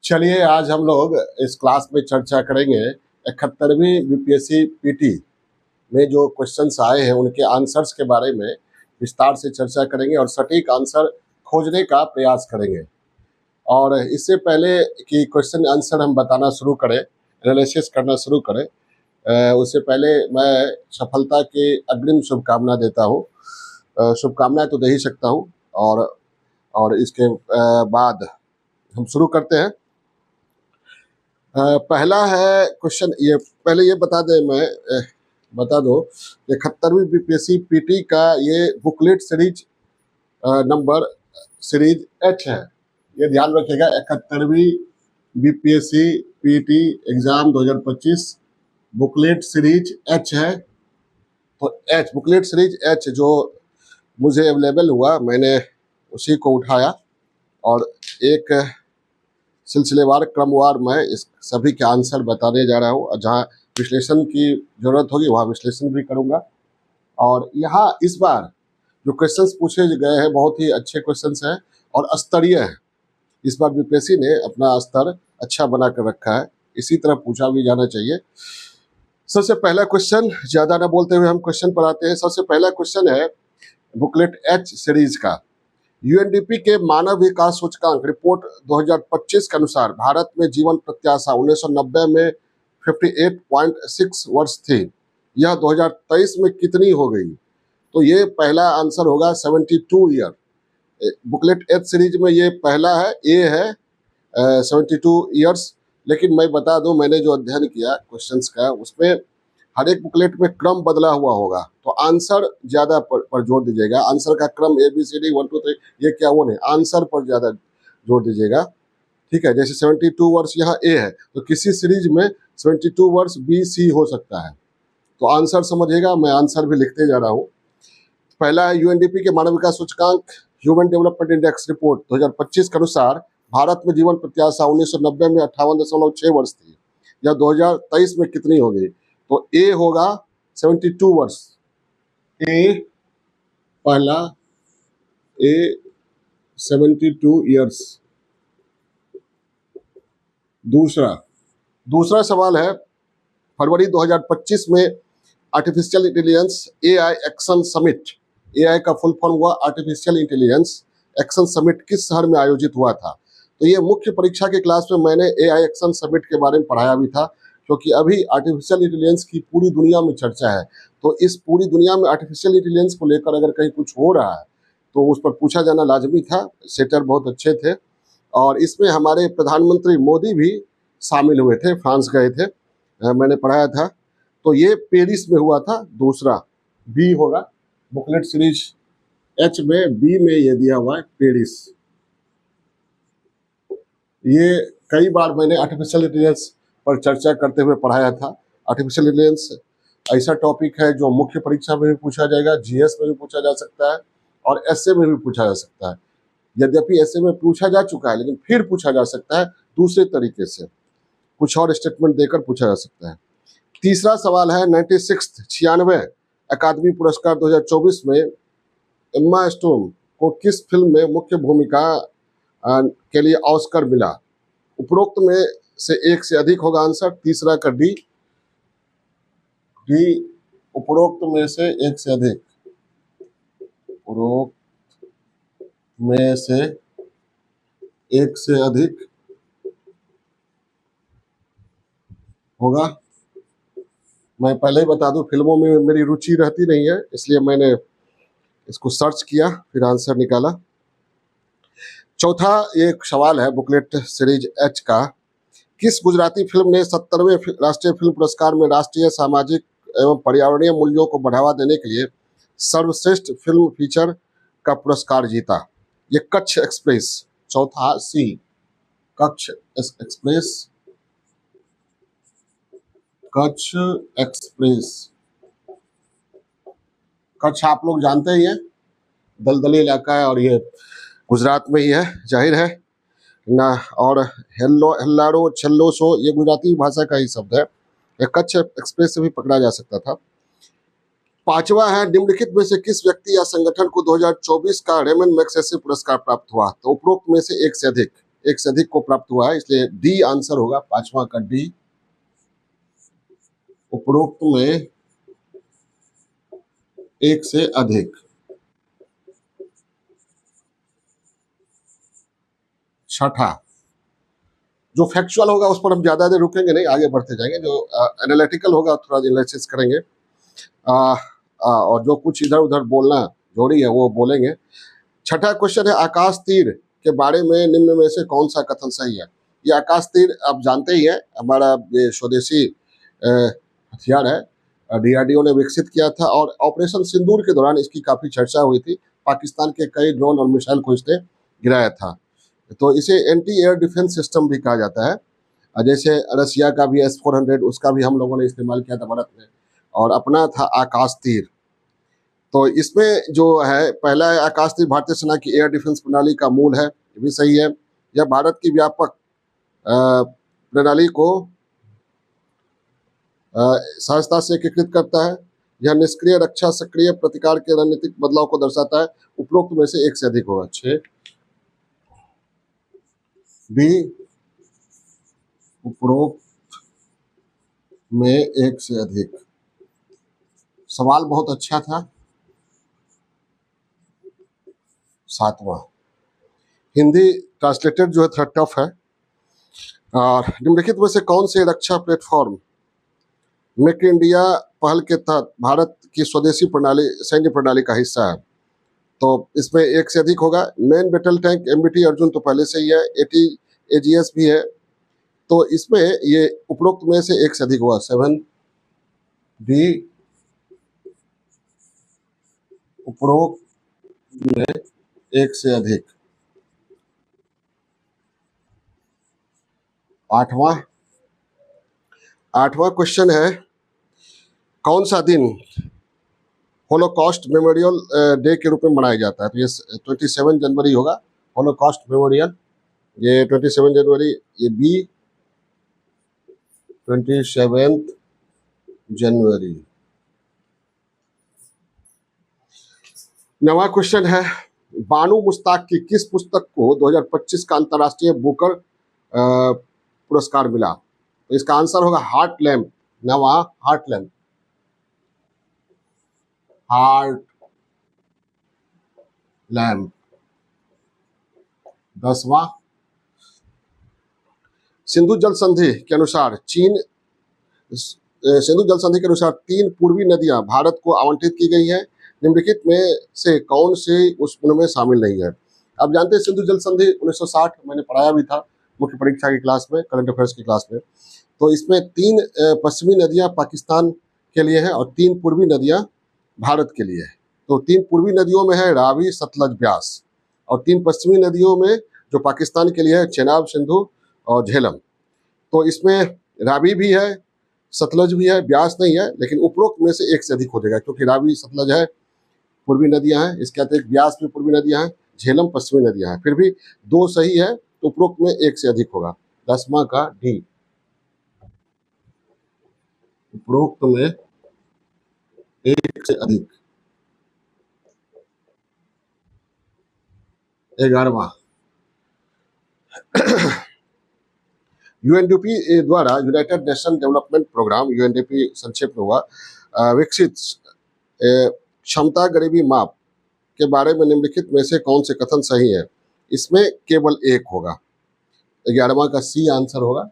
चलिए आज हम लोग इस क्लास में चर्चा करेंगे 71वीं बीपीएससी पीटी में जो क्वेश्चंस आए हैं उनके आंसर्स के बारे में विस्तार से चर्चा करेंगे और सटीक आंसर खोजने का प्रयास करेंगे। और इससे पहले कि क्वेश्चन आंसर हम बताना शुरू करें, एनालिसिस करना शुरू करें, उससे पहले मैं सफलता की अग्रिम शुभकामना देता हूँ। शुभकामनाएं तो दे ही सकता हूँ और इसके बाद हम शुरू करते हैं। पहला है क्वेश्चन, ये पहले ये बता दें, मैं बता दो 71वीं बीपीएससी पीटी का ये booklet series number series H है। ये ध्यान रखिएगा, 71वीं BPSC PT exam 2025 booklet series H है। तो एच बुकलेट सीरीज एच जो मुझे अवेलेबल हुआ, मैंने उसी को उठाया और एक सिलसिलेवार क्रमवार मैं इस सभी के आंसर बताने जा रहा हूँ। जहाँ विश्लेषण की जरूरत होगी वहाँ विश्लेषण भी करूँगा। और यहाँ इस बार जो क्वेश्चंस पूछे गए हैं बहुत ही अच्छे क्वेश्चंस हैं और स्तरीय हैं। इस बार बीपीएससी ने अपना स्तर अच्छा बना कर रखा है, इसी तरह पूछा भी जाना चाहिए। सबसे पहला क्वेश्चन, ज़्यादा ना बोलते हुए हम क्वेश्चन पर आते हैं। सबसे पहला क्वेश्चन है बुकलेट एच सीरीज का। यूएनडीपी के मानव विकास सूचकांक रिपोर्ट 2025 के अनुसार भारत में जीवन प्रत्याशा 1990 में 58.6 वर्ष थी। यह 2023 में कितनी हो गई? तो ये पहला आंसर होगा 72 ईयर। बुकलेट एच सीरीज में ये पहला है, ए है 72 ईयर्स। लेकिन मैं बता दूं, मैंने जो अध्ययन किया क्वेश्चंस का, उसमें हर एक बुकलेट में क्रम बदला हुआ होगा, तो आंसर ज्यादा पर जोर दीजिएगा। आंसर का क्रम ABCD 1 2 3 ये क्या वो नहीं, आंसर पर ज्यादा जोर दीजिएगा, ठीक है। जैसे 72 वर्ष यहाँ ए है, तो किसी सीरीज में 72 वर्ष BC हो सकता है, तो आंसर समझिएगा। मैं आंसर भी लिखते जा रहा हूँ। पहला है यूएनडीपी के मानव विकास सूचकांक ह्यूमन डेवलपमेंट इंडेक्स रिपोर्ट 2025 के अनुसार भारत में जीवन प्रत्याशा 1990 में 58.6 वर्ष थी। या 2023 में कितनी हो गई? तो ए होगा 72 वर्ष। ए पहला, ए 72 ईयर्स। दूसरा सवाल है, फरवरी 2025 में artificial intelligence AI action summit, AI का फुल फॉर्म हुआ आर्टिफिशियल इंटेलिजेंस एक्शन समिट, किस शहर में आयोजित हुआ था? तो ये मुख्य परीक्षा के क्लास में मैंने AI एक्शन समिट के बारे में पढ़ाया भी था, क्योंकि अभी आर्टिफिशियल इंटेलिजेंस की पूरी दुनिया में चर्चा है। तो इस पूरी दुनिया में आर्टिफिशियल इंटेलिजेंस को लेकर अगर कहीं कुछ हो रहा है तो उस पर पूछा जाना लाजमी था। सेटर बहुत अच्छे थे और इसमें हमारे प्रधानमंत्री मोदी भी शामिल हुए थे, फ्रांस गए थे, मैंने पढ़ाया था। तो ये पेरिस में हुआ था। दूसरा बी होगा, बुकलेट सीरीज एच में बी में ये दिया हुआ है पेरिस। ये कई बार मैंने आर्टिफिशियल इंटेलिजेंस पर चर्चा करते हुए पढ़ाया था। आर्टिफिशियल इंटेलिजेंस ऐसा टॉपिक है जो मुख्य परीक्षा में भी पूछा जाएगा, GS में भी पूछा जा सकता है और essay में भी पूछा जा सकता है। यद्यपि essay में पूछा जा चुका है, लेकिन फिर पूछा जा सकता है दूसरे तरीके से, कुछ और स्टेटमेंट देकर पूछा जा सकता है। तीसरा सवाल है 96 अकादमी पुरस्कार 2024 में एम्मा स्टोन को किस फिल्म में मुख्य भूमिका के लिए ऑस्कर मिला? उपरोक्त में से एक से अधिक होगा आंसर। तीसरा का डी, उपरोक्त में से एक से अधिक, उपरोक्त में से एक से अधिक होगा। मैं पहले ही बता दूं, फिल्मों में मेरी रुचि रहती नहीं है, इसलिए मैंने इसको सर्च किया फिर आंसर निकाला। चौथा एक सवाल है बुकलेट सीरीज एच का, किस गुजराती फिल्म ने 70वें राष्ट्रीय फिल्म पुरस्कार में राष्ट्रीय सामाजिक एवं पर्यावरणीय मूल्यों को बढ़ावा देने के लिए सर्वश्रेष्ठ फिल्म फीचर का पुरस्कार जीता? ये कच्छ एक्सप्रेस। चौथा सी, कच्छ एक्सप्रेस, कच्छ एक्सप्रेस। कच्छ आप लोग जानते ही हैं, दलदली इलाका है और ये गुजरात में ही है, जाहिर है ना। और हेल्लारो छल्लोसो ये गुजराती भाषा का ही शब्द है। ये कच्छ एक्सप्रेस से भी पकड़ा जा सकता था। पांचवा है, निम्नलिखित में से किस व्यक्ति या संगठन को 2024 का रेमन मैग्सेसे पुरस्कार प्राप्त हुआ? तो उपरोक्त में से एक से अधिक। एक से अधिक को प्राप्त हुआ है, इसलिए डी आंसर होगा, पांचवा का डी। उपरोक्त में एक से अधिक। छठा, जो फैक्चुअल होगा उस पर हम ज्यादा देर रुकेंगे नहीं, आगे बढ़ते जाएंगे। जो एनालिटिकल होगा थोड़ा एनालिसिस करेंगे, और जो कुछ इधर उधर बोलना जोड़ी है वो बोलेंगे। छठा क्वेश्चन है, आकाश तीर के बारे में निम्न में से कौन सा कथन सही है। ये आकाश तीर आप जानते ही है, हमारा ये स्वदेशी हथियार है, डीआरडीओ ने विकसित किया था और ऑपरेशन सिंदूर के दौरान इसकी काफी चर्चा हुई थी। पाकिस्तान के कई ड्रोन और मिसाइल को इसने गिराया था। तो इसे एंटी एयर डिफेंस सिस्टम भी कहा जाता है। जैसे रसिया का भी S-400, उसका भी हम लोगों ने इस्तेमाल किया था भारत में, और अपना था आकाश तीर। तो इसमें जो है पहला है आकाश तीर भारतीय सेना की एयर डिफेंस प्रणाली का मूल है, ये भी सही है। यह भारत की व्यापक प्रणाली को सहजता से एकीकृत करता है। यह निष्क्रिय रक्षा सक्रिय प्रतिकार के रणनीतिक बदलाव को दर्शाता है। उपरोक्त में से एक से अधिक होगा। 6 बी, उपरोक्त में एक से अधिक। सवाल बहुत अच्छा था। 7वां, हिंदी ट्रांसलेटेड जो है थोड़ा टफ है। और निम्नलिखित में से कौन से रक्षा प्लेटफॉर्म मेक इंडिया पहल के तहत भारत की स्वदेशी प्रणाली सैन्य प्रणाली का हिस्सा है। तो इसमें एक से अधिक होगा। Main battle tank MBT Arjun तो पहले से ही है, AT-AGS भी है। तो इसमें ये उपरोक्त में से एक से अधिक हुआ। 7 डी, उपरोक्त में एक से अधिक। 8वां क्वेश्चन है, कौन सा दिन होलोकॉस्ट मेमोरियल डे के रूप में मनाया जाता है। तो ये 27 जनवरी होगा, होलोकॉस्ट मेमोरियल, ये 27 जनवरी। ये बी, 27 जनवरी। 9वां क्वेश्चन है, बानू मुश्ताक की किस पुस्तक को 2025 का अंतर्राष्ट्रीय बुकर पुरस्कार मिला। तो इसका आंसर होगा हार्ट लैम्प। 9वां हार्ट लैम्प, हार्ट लैम्प। 10वां, सिंधु जल संधि के अनुसार सिंधु जल संधि के अनुसार 3 पूर्वी नदियां भारत को आवंटित की गई हैं। निम्नलिखित में से कौन से उनमें शामिल नहीं है। आप जानते हैं सिंधु जल संधि 1960 मैंने पढ़ाया भी था मुख्य परीक्षा की क्लास में, करंट अफेयर्स की क्लास में। तो इसमें 3 पश्चिमी नदियां पाकिस्तान के लिए है और 3 पूर्वी नदियां भारत के लिए है। तो 3 पूर्वी नदियों में है रावी, सतलज, ब्यास, और 3 पश्चिमी नदियों में जो पाकिस्तान के लिए है चेनाब, सिंधु और झेलम। तो इसमें रावी भी है, सतलज भी है, ब्यास नहीं है, लेकिन उपरोक्त में से एक से अधिक हो जाएगा, क्योंकि रावी सतलज है पूर्वी नदियां हैं, इसके अतिरिक्त ब्यास भी पूर्वी नदियां हैं, झेलम पश्चिमी नदियां हैं। फिर भी 2 सही है, तो उपरोक्त में एक से अधिक होगा। 10वां का डी, उपरोक्त में एक से अधिक। 11वां, UNDP द्वारा United Nation development programme, UNDP संक्षेप में हुआ, विकसित क्षमता गरीबी माप के बारे में निम्नलिखित में से कौन से कथन सही है। इसमें केवल एक होगा। 11वां का सी आंसर होगा,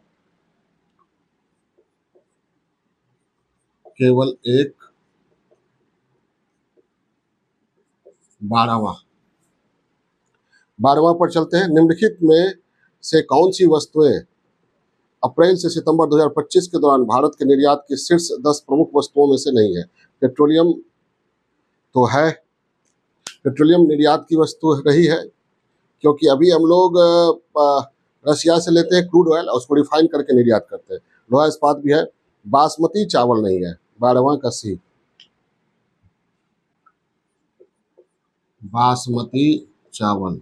केवल एक। 12वां पर चलते हैं। निम्नलिखित में से कौन सी वस्तुएं अप्रैल से सितंबर 2025 के दौरान भारत के निर्यात की शीर्ष 10 प्रमुख वस्तुओं में से नहीं है। पेट्रोलियम तो है, पेट्रोलियम निर्यात की वस्तु रही है, क्योंकि अभी हम लोग रसिया से लेते हैं क्रूड ऑयल और उसको रिफाइन करके निर्यात करते हैं। लोहा इस्पात भी है। बासमती चावल नहीं है। 12वां का सी, बासमती चावल।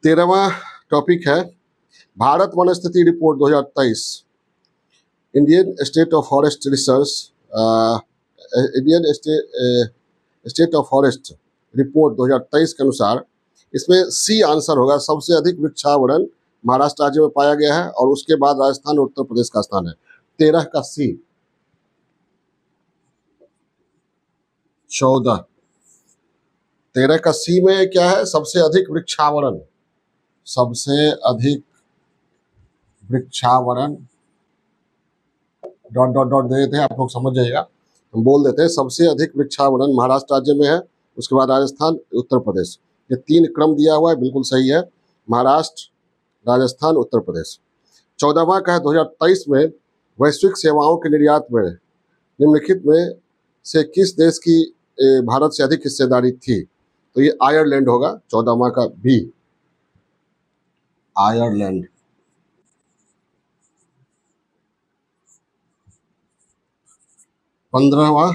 13वां टॉपिक है, भारत वन स्थिति report 2023, Indian state of forest research, Indian state state of forest report 2023 के अनुसार इसमें सी आंसर होगा। सबसे अधिक वृक्षावरण महाराष्ट्र राज्य में पाया गया है और उसके बाद राजस्थान और उत्तर प्रदेश का स्थान है। 13 का सी। 14 13 का सी में क्या है? सबसे अधिक वृक्षावरण। सबसे अधिक वृक्षावरण डॉट डॉट डॉट दे देते हैं, आप लोग समझ जाइएगा। हम बोल देते हैं सबसे अधिक वृक्षावरण महाराष्ट्र राज्य में है, उसके बाद राजस्थान, उत्तर प्रदेश। ये 3 क्रम दिया हुआ है, बिल्कुल सही है। महाराष्ट्र, राजस्थान, उत्तर प्रदेश। 14वां का है 2023 में वैश्विक सेवाओं के निर्यात में निम्नलिखित में से किस देश की भारत से अधिक हिस्सेदारी थी? तो ये आयरलैंड होगा। 14वां का बी, आयरलैंड। 15वां,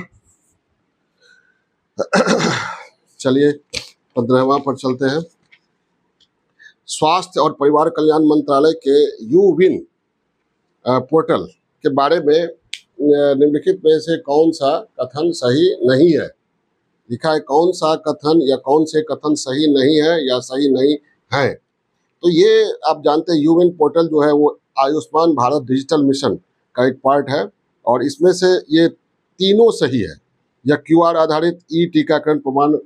चलिए 15वां पर चलते हैं। स्वास्थ्य और परिवार कल्याण मंत्रालय के यूविन पोर्टल के बारे में निम्नलिखित में से कौन सा कथन सही नहीं है? लिखा है कौन सा कथन या कौन से कथन सही नहीं है या सही नहीं है। तो ये आप जानते हैं यूविन पोर्टल जो है वो आयुष्मान भारत डिजिटल मिशन का एक पार्ट है और इसमें से ये तीनों सही है। यह क्यूआर आधारित ई टीकाकरण प्रमाण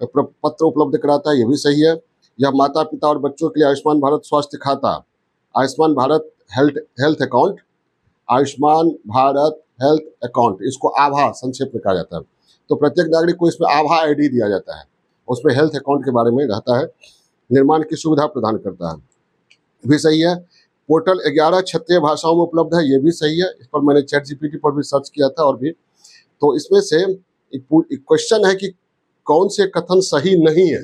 पत्र उपलब्ध कराता है, ये भी सही है। यह माता पिता और बच्चों के लिए आयुष्मान भारत स्वास्थ्य खाता, Ayushman Bharat health account, Ayushman Bharat health account, इसको आभा संक्षेप में कहा जाता है। तो प्रत्येक नागरिक को इसमें आभा आईडी दिया जाता है, उसमें हेल्थ अकाउंट के बारे में रहता है। निर्माण की सुविधा प्रदान करता है, भी सही है। पोर्टल 11 क्षेत्रीय भाषाओं में उपलब्ध है, ये भी सही है। इस पर मैंने ChatGPT पर भी सर्च किया था और भी। तो इसमें से क्वेश्चन है कि कौन से कथन सही नहीं है,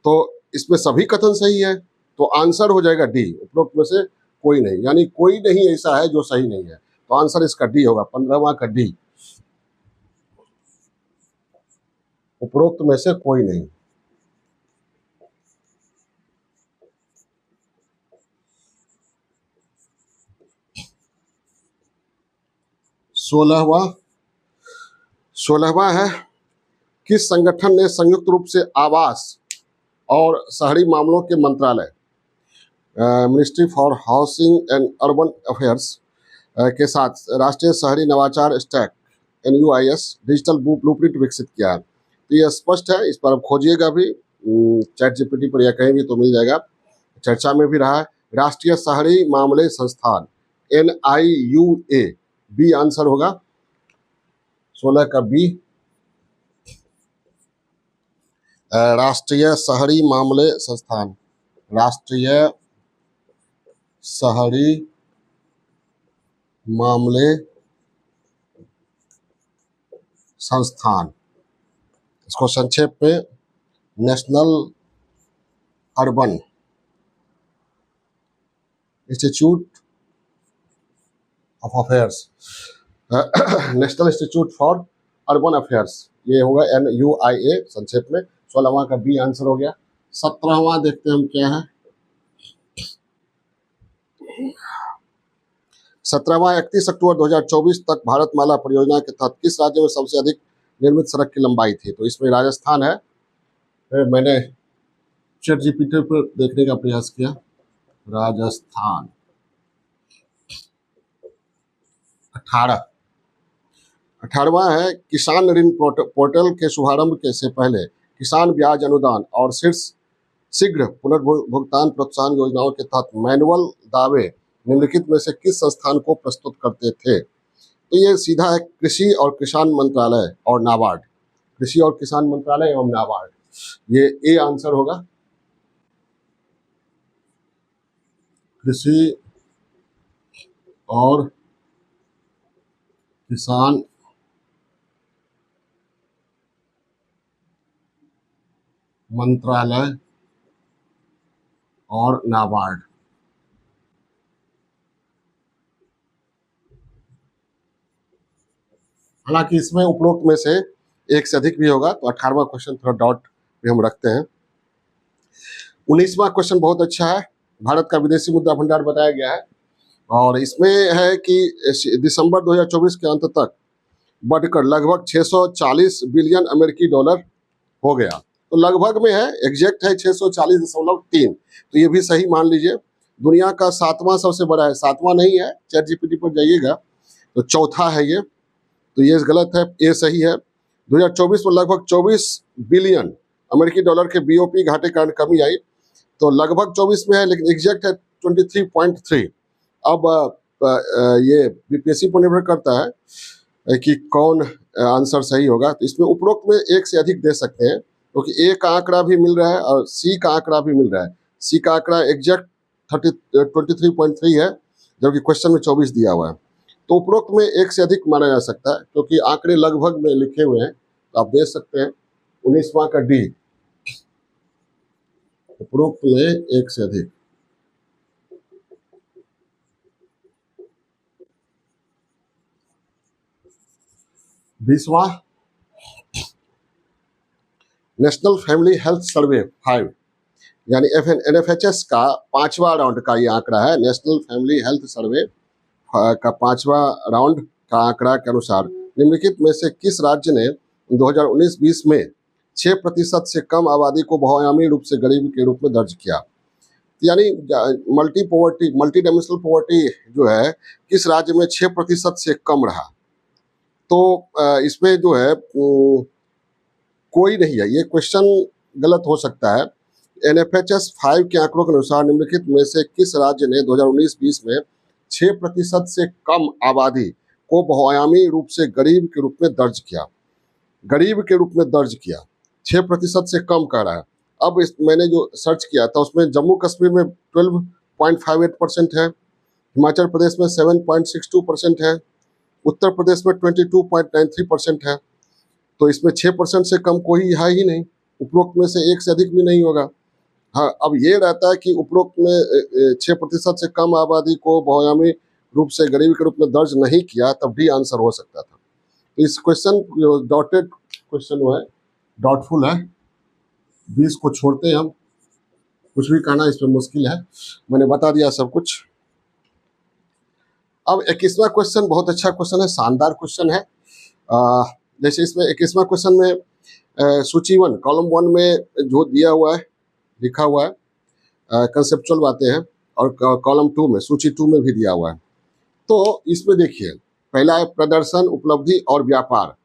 तो इसमें सभी कथन सही है, तो आंसर हो जाएगा डी, उपरोक्त में से कोई नहीं, यानी कोई नहीं ऐसा है जो सही नहीं है, तो आंसर इसका डी होगा। 15वां का डी, उपरोक्त में से कोई नहीं। सोलहवां है किस संगठन ने संयुक्त रूप से आवास और शहरी मामलों के मंत्रालय ministry for housing and urban affairs के साथ राष्ट्रीय शहरी नवाचार स्टैक NUIS डिजिटल ब्लूप्रिंट विकसित किया है? तो ये स्पष्ट है, इस पर आप खोजिएगा भी ChatGPT पर या कहीं भी तो मिल जाएगा। चर्चा में भी रहा है। राष्ट्रीय शहरी मामले संस्थान NIUA, बी आंसर होगा। 16 का बी, राष्ट्रीय शहरी मामले संस्थान, राष्ट्रीय शहरी मामले संस्थान, इसको संक्षेप में national urban institute of affairs, national institute for urban affairs, ये होगा NUIA संक्षेप में। 16वां का बी आंसर हो गया। 17वां देखते हैं हम क्या है। 17वां 31 अक्टूबर 2024 तक भारतमाला परियोजना के तहत किस राज्य में सबसे अधिक निर्मित सड़क की लंबाई थी? तो इसमें राजस्थान है। मैंने ChatGPT पर देखने का प्रयास किया, राजस्थान। 18वां है किसान ऋण पोर्टल के शुभारंभ से पहले किसान ब्याज अनुदान और शीघ्र पुनर्भुगतान प्रोत्साहन योजनाओं के तहत मैनुअल दावे निम्नलिखित में से किस संस्थान को प्रस्तुत करते थे? तो ये सीधा है कृषि और किसान मंत्रालय और नाबार्ड, कृषि और किसान मंत्रालय एवं नाबार्ड, ये ए आंसर होगा। कृषि और किसान मंत्रालय और नाबार्ड। हालांकि इसमें उपरोक्त में से एक से अधिक भी होगा, तो 18वां क्वेश्चन थोड़ा डॉट भी हम रखते हैं। 19वां क्वेश्चन बहुत अच्छा है, भारत का विदेशी मुद्रा भंडार बताया गया है और इसमें है कि दिसंबर 2024 के अंत तक बढ़कर लगभग 640 बिलियन अमेरिकी डॉलर हो गया। तो लगभग में है, एग्जैक्ट है 640.3। तो ये भी सही मान लीजिए। दुनिया का 7वां सबसे बड़ा है, 7वां नहीं है, चैट जीपीटी पर जाइएगा तो चौथा है ये। तो ये गलत है, ये सही है। 2024 में लगभग 24 बिलियन अमेरिकी डॉलर के बीओपी घाटे के कारण कमी आई। तो लगभग 24 में है, लेकिन एग्जैक्ट है 23.3। अब ये बीपीएससी पर निर्भर करता है कि कौन आंसर सही होगा। तो इसमें उपरोक्त में एक से अधिक दे सकते हैं, क्योंकि ए का आंकड़ा भी मिल रहा है और सी का आंकड़ा भी मिल रहा है। सी का आंकड़ा एग्जैक्ट 23.3 है, जबकि क्वेश्चन में 24 दिया हुआ है। तो उपरोक्त में एक से अधिक माना जा सकता है, क्योंकि आंकड़े लगभग में लिखे हुए हैं। तो आप देख सकते हैं 19वां का डी, उपरोक्त में एक से अधिक। बीसवां नेशनल फैमिली हेल्थ सर्वे 5, यानी एनएफएचएस का 5वां राउंड का ये आंकड़ा है। नेशनल फैमिली हेल्थ सर्वे का 5वां राउंड का आंकड़ा के अनुसार निम्नलिखित में से किस राज्य ने 2019-20 में 6% से कम आबादी को बहुआयामी रूप से गरीब के रूप में दर्ज किया। यानी मल्टी डायमेंशनल पॉवर्टी जो है किस राज्य में 6% से कम रहा। तो इसमें जो है कोई नहीं है, ये क्वेश्चन गलत हो सकता है। एनएफएचएस 5 के आंकड़ों के अनुसार निम्नलिखित में से किस राज्य ने 2019-20 में 6% से कम आबादी को बहुआयामी रूप से गरीब के रूप में दर्ज किया। गरीब के रूप में दर्ज किया, 6% से कम कर रहा है। अब मैंने जो सर्च किया था उसमें जम्मू कश्मीर में 12.58% है, हिमाचल प्रदेश में 7.62% है, उत्तर प्रदेश में 22.93% है। तो इसमें 6% से कम कोई है ही नहीं, उपरोक्त में से एक से अधिक भी नहीं होगा। हाँ, अब ये रहता है कि उपरोक्त में 6% से कम आबादी को बहुआयामी रूप से गरीब के रूप में दर्ज नहीं किया, तब भी आंसर हो सकता था। तो इस क्वेश्चन जो डॉटेड क्वेश्चन वो है, डाउटफुल है। 20 को छोड़ते हैं हम, कुछ भी कहना इसमें मुश्किल है, मैंने बता दिया सब कुछ। अब 21वां क्वेश्चन बहुत अच्छा क्वेश्चन है, शानदार क्वेश्चन है। जैसे इसमें 21वां क्वेश्चन में सूची 1 कॉलम 1 में जो दिया हुआ है, लिखा हुआ है कंसेप्चुअल बातें हैं, और कॉलम 2 में, सूची 2 में भी दिया हुआ है। तो इसमें देखिए, पहला है प्रदर्शन, उपलब्धि और व्यापार,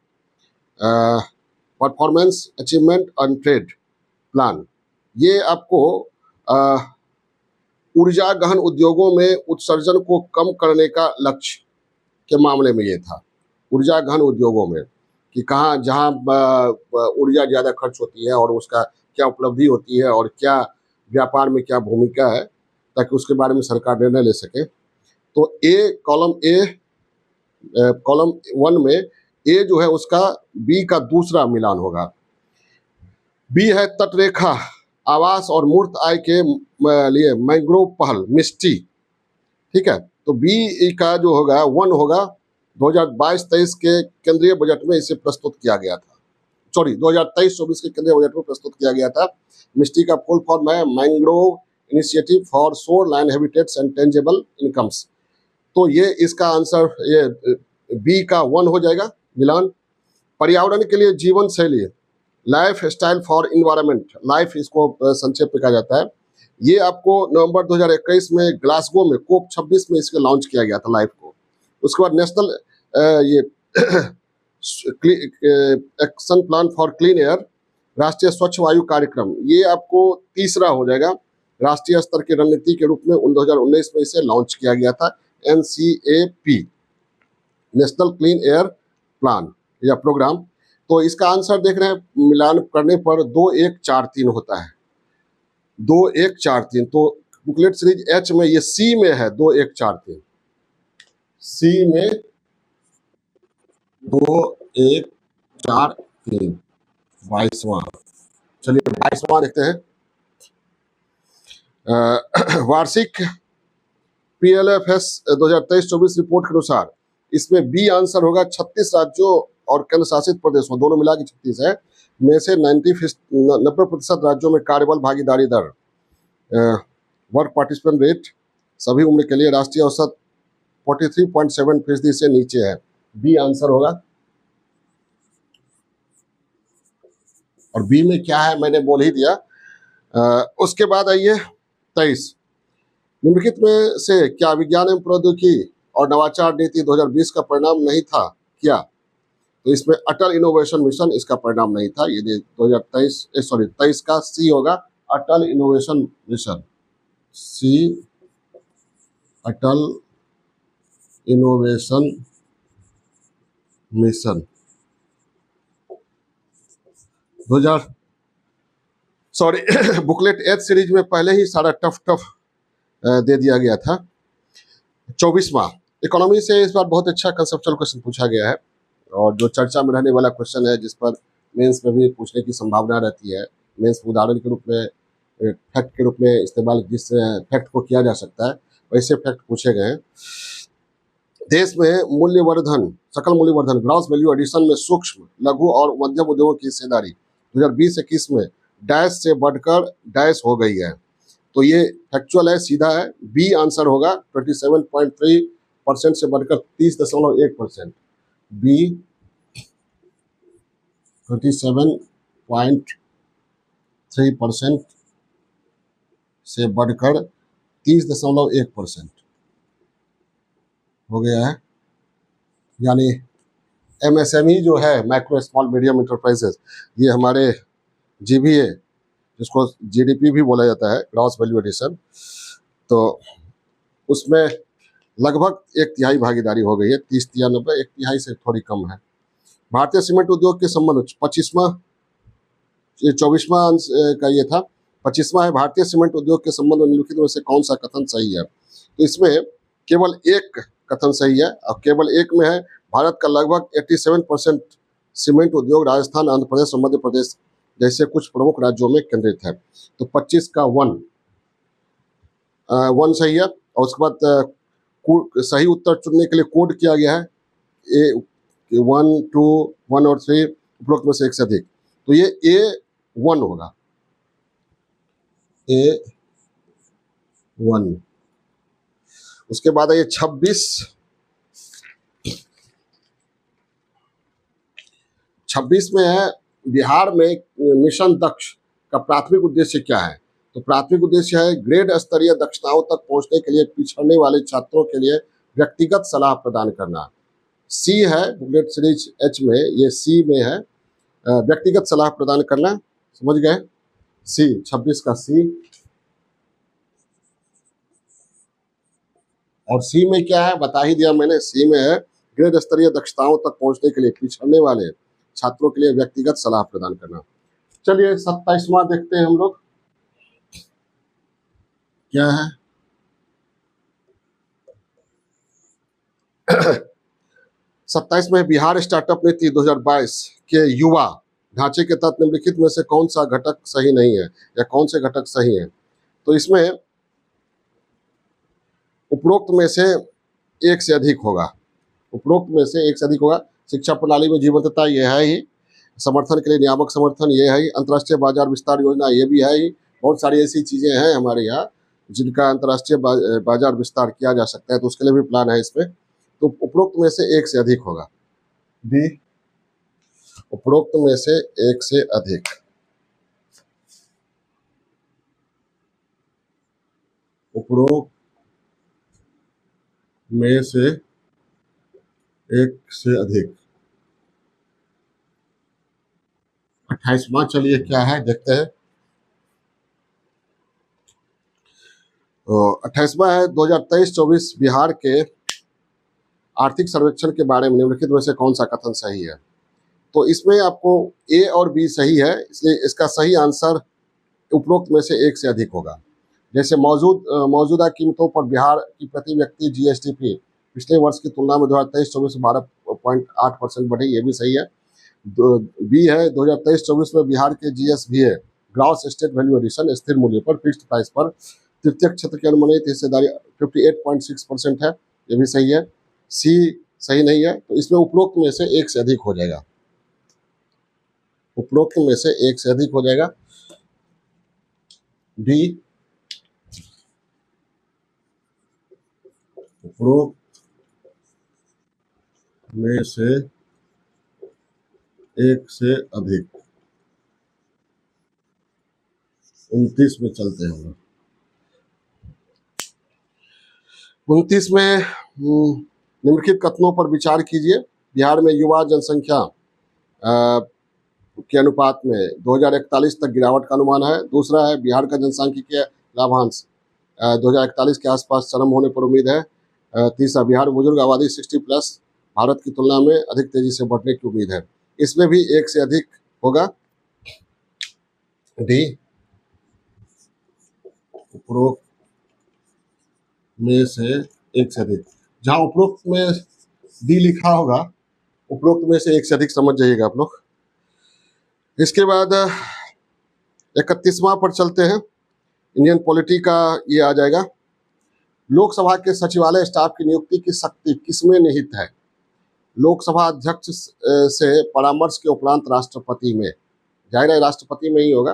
performance, achievement and trade plan. ये आपको ऊर्जा गहन उद्योगों में उत्सर्जन को कम करने का लक्ष्य के मामले में ये था। ऊर्जा गहन उद्योगों में कि कहाँ जहाँ ऊर्जा ज़्यादा खर्च होती है और उसका क्या उपलब्धि होती है और क्या व्यापार में क्या भूमिका है, ताकि उसके बारे में सरकार निर्णय ले सके। तो कॉलम 1 में ए जो है उसका बी का दूसरा मिलान होगा। बी है तटरेखा, आवास और मूर्त आय के लिए मैंग्रोव पहल, मिस्टी। ठीक है, तो बी का जो होगा 1 होगा। 2022-23 के केंद्रीय बजट में इसे प्रस्तुत किया गया था, 2023-24 के केंद्रीय बजट में प्रस्तुत किया गया था। मिस्टी का फुल फॉर्म है mangrove initiative for shore line habitats and tangible incomes. तो ये इसका आंसर, ये बी का 1 हो जाएगा मिलान। पर्यावरण के लिए जीवन शैली, life style for environment, life इसको संक्षेप में कहा जाता है। ये आपको नवंबर 2021 में ग्लासगो में COP 26 में इसको लॉन्च किया गया था, लाइफ को। उसके बाद नेशनल ये action plan for clean air, राष्ट्रीय स्वच्छ वायु कार्यक्रम, ये आपको तीसरा हो जाएगा। राष्ट्रीय स्तर की रणनीति के रूप में 2019 में इसे लॉन्च किया गया था, NCAP, national clean air plan या प्रोग्राम। तो इसका आंसर देख रहे हैं, मिलान करने पर 2143 होता है, 2143। तो बुकलेट सीरीज H में ये C में है 2143, C में 2143, 22वां। चलिए 22वां देखते हैं। वार्षिक PLFS 2023-24 रिपोर्ट के अनुसार इसमें बी आंसर होगा। 36 राज्यों और केंद्र शासित प्रदेशों, दोनों मिला के 36 है, में से 90% राज्यों में कार्यबल भागीदारी दर, वर्क पार्टिसिपेंट रेट सभी उम्र के लिए राष्ट्रीय औसत 43.7% से नीचे है। बी आंसर होगा। और बी में क्या है मैंने बोल ही दिया। उसके बाद आइए 23, निम्नलिखित में से क्या विज्ञान एवं प्रौद्योगिकी और नवाचार नीति 2020 का परिणाम नहीं था क्या? तो इसमें अटल इनोवेशन मिशन इसका परिणाम नहीं था। ये 23 का सी होगा, Atal innovation mission. C, Atal innovation mission 2000 booklet H series में पहले ही सारा टफ दे दिया गया था। 24वां, इकोनॉमी से इस बार बहुत अच्छा कंसेप्चुअल क्वेश्चन पूछा गया है और जो चर्चा में रहने वाला क्वेश्चन है, जिस पर मेंस में भी पूछने की संभावना रहती है। मेंस उदाहरण के रूप में, फैक्ट के रूप में इस्तेमाल जिस फैक्ट को किया जा सकता है, वैसे फैक्ट पूछे गए हैं। देश में मूल्यवर्धन, सकल मूल्यवर्धन, ग्रॉस वैल्यू एडिशन में सूक्ष्म, लघु और मध्यम उद्योगों की हिस्सेदारी 2020-21 में डैश से बढ़कर डैश हो गई है। तो ये फैक्चुअल है, सीधा है, बी आंसर होगा। 27.3% से बढ़कर 30.1%। बी 27.3% से बढ़कर 30.1% हो गया है। यानी एमएसएमई जो है, माइक्रो स्मॉल मीडियम इंटरप्राइजेस, ये हमारे जीबीए, जिसको जीडीपी भी बोला जाता है, ग्रॉस वैल्यू एडिशन, तो उसमें लगभग 1/3 भागीदारी हो गई है। 30 या 90, 1/3 से थोड़ी कम है। भारतीय सीमेंट उद्योग के संबंध 24वां का ये था। 25वां है, भारतीय सीमेंट उद्योग के संबंध में निम्नलिखित में से कौन सा कथन सही है? तो इसमें केवल एक कथन सही है और केवल एक में है, भारत का लगभग 87% सीमेंट उद्योग राजस्थान, आंध्र प्रदेश और मध्य प्रदेश जैसे कुछ प्रमुख राज्यों में केंद्रित है। तो 25 का 1 सही है। और उसके बाद सही उत्तर चुनने के लिए कोड किया गया है A1, 2, 1 और 3 उपरोक्त में से एक से अधिक। तो ये A1 होगा, A1। उसके बाद है ये 26 में है, बिहार में मिशन दक्ष का प्राथमिक उद्देश्य क्या है? तो प्राथमिक उद्देश्य है ग्रेड स्तरीय दक्षताओं तक पहुंचने के लिए पिछड़ने वाले छात्रों के लिए व्यक्तिगत सलाह प्रदान करना। सी है बुकलेट सीरीज एच में, ये सी में है, व्यक्तिगत सलाह प्रदान करना। समझ गए? सी, 26 का सी। और सी में क्या है बता ही दिया मैंने। सी में है ग्रेड स्तरीय दक्षताओं तक पहुंचने के लिए पिछड़ने वाले छात्रों के लिए व्यक्तिगत सलाह प्रदान करना। चलिए 27वां देखते हैं हम लोग क्या है। 27 में बिहार स्टार्टअप नीति 2022 के युवा ढांचे के तहत निम्नलिखित में से कौन सा घटक सही नहीं है या कौन से घटक सही है? तो इसमें उपरोक्त में से एक से अधिक होगा। उपरोक्त में से एक से अधिक होगा। शिक्षा प्रणाली में जीवंतता ये है ही, समर्थन के लिए नियामक समर्थन ये है ही, अंतर्राष्ट्रीय बाजार विस्तार योजना ये भी है ही। बहुत सारी ऐसी चीजें हैं हमारे यहाँ जिनका अंतर्राष्ट्रीय बाजार विस्तार किया जा सकता है, तो उसके लिए भी प्लान है इसमें। तो उपरोक्त में से एक से अधिक होगा। बी, उपरोक्त में से एक से अधिक। उपरोक्त में से एक से अधिक। 28वां चलिए क्या है देखते हैं। 28वां है 2023-24 बिहार के आर्थिक सर्वेक्षण के बारे में निम्नलिखित में से कौन सा कथन सही है? तो इसमें आपको ए और बी सही है, इसलिए इसका सही आंसर उपरोक्त में से एक से अधिक होगा। जैसे मौजूदा कीमतों पर बिहार की प्रति व्यक्ति जीएसडीपी पिछले वर्ष की तुलना में 2023-24 में 12.8% बढ़ी, ये भी सही है। बी है 2023-24 में बिहार के जीएसवीए ग्रॉस स्टेट वैल्यू एडिशन स्थिर मूल्य पर फिक्स्ड प्राइस पर तृतीय क्षेत्र की अनुमानित हिस्सेदारी 58.6% है, ये भी सही है। सी सही नहीं है, तो इसमें उपरोक्त में से एक से अधिक हो जाएगा। उपरोक्त में से एक से अधिक हो जाएगा। डी, उपरोक्त में से एक से अधिक। 29 में चलते हैं हम लोग। 29 में निम्नलिखित कथनों पर विचार कीजिए। बिहार में युवा जनसंख्या के अनुपात में 2041 तक गिरावट का अनुमान है। दूसरा है बिहार का जनसांख्यिकीय लाभांश 2041 के आसपास चरम होने पर उम्मीद है। तीसरा, बिहार बुजुर्ग आबादी 60+ भारत की तुलना में अधिक तेजी से बढ़ने की उम्मीद है। इसमें भी एक से अधिक होगा। डी, उपरोक्त में से एक से अधिक। जहां उपरोक्त में डी लिखा होगा, उपरोक्त में से एक से अधिक समझ जाइएगा आप लोग। इसके बाद 31वां पर चलते हैं। इंडियन पॉलिटी का ये आ जाएगा। लोकसभा के सचिवालय स्टाफ की नियुक्ति की शक्ति किसमें निहित है? लोकसभा अध्यक्ष से परामर्श के उपरांत राष्ट्रपति में। जाहिर है राष्ट्रपति में ही होगा।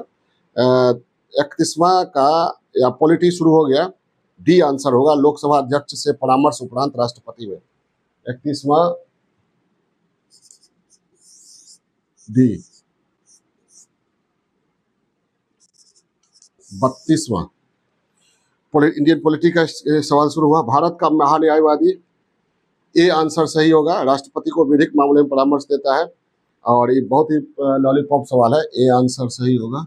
31वां का या पॉलिटी शुरू हो गया, डी आंसर होगा। लोकसभा अध्यक्ष से परामर्श उपरांत राष्ट्रपति में। 31वां डी। 32वां इंडियन पॉलिटी का सवाल शुरू हुआ। भारत का महान्यायवादी, ए आंसर सही होगा। राष्ट्रपति को विधिक मामले में परामर्श देता है और ये बहुत ही लॉलीपॉप सवाल है। ए आंसर सही होगा।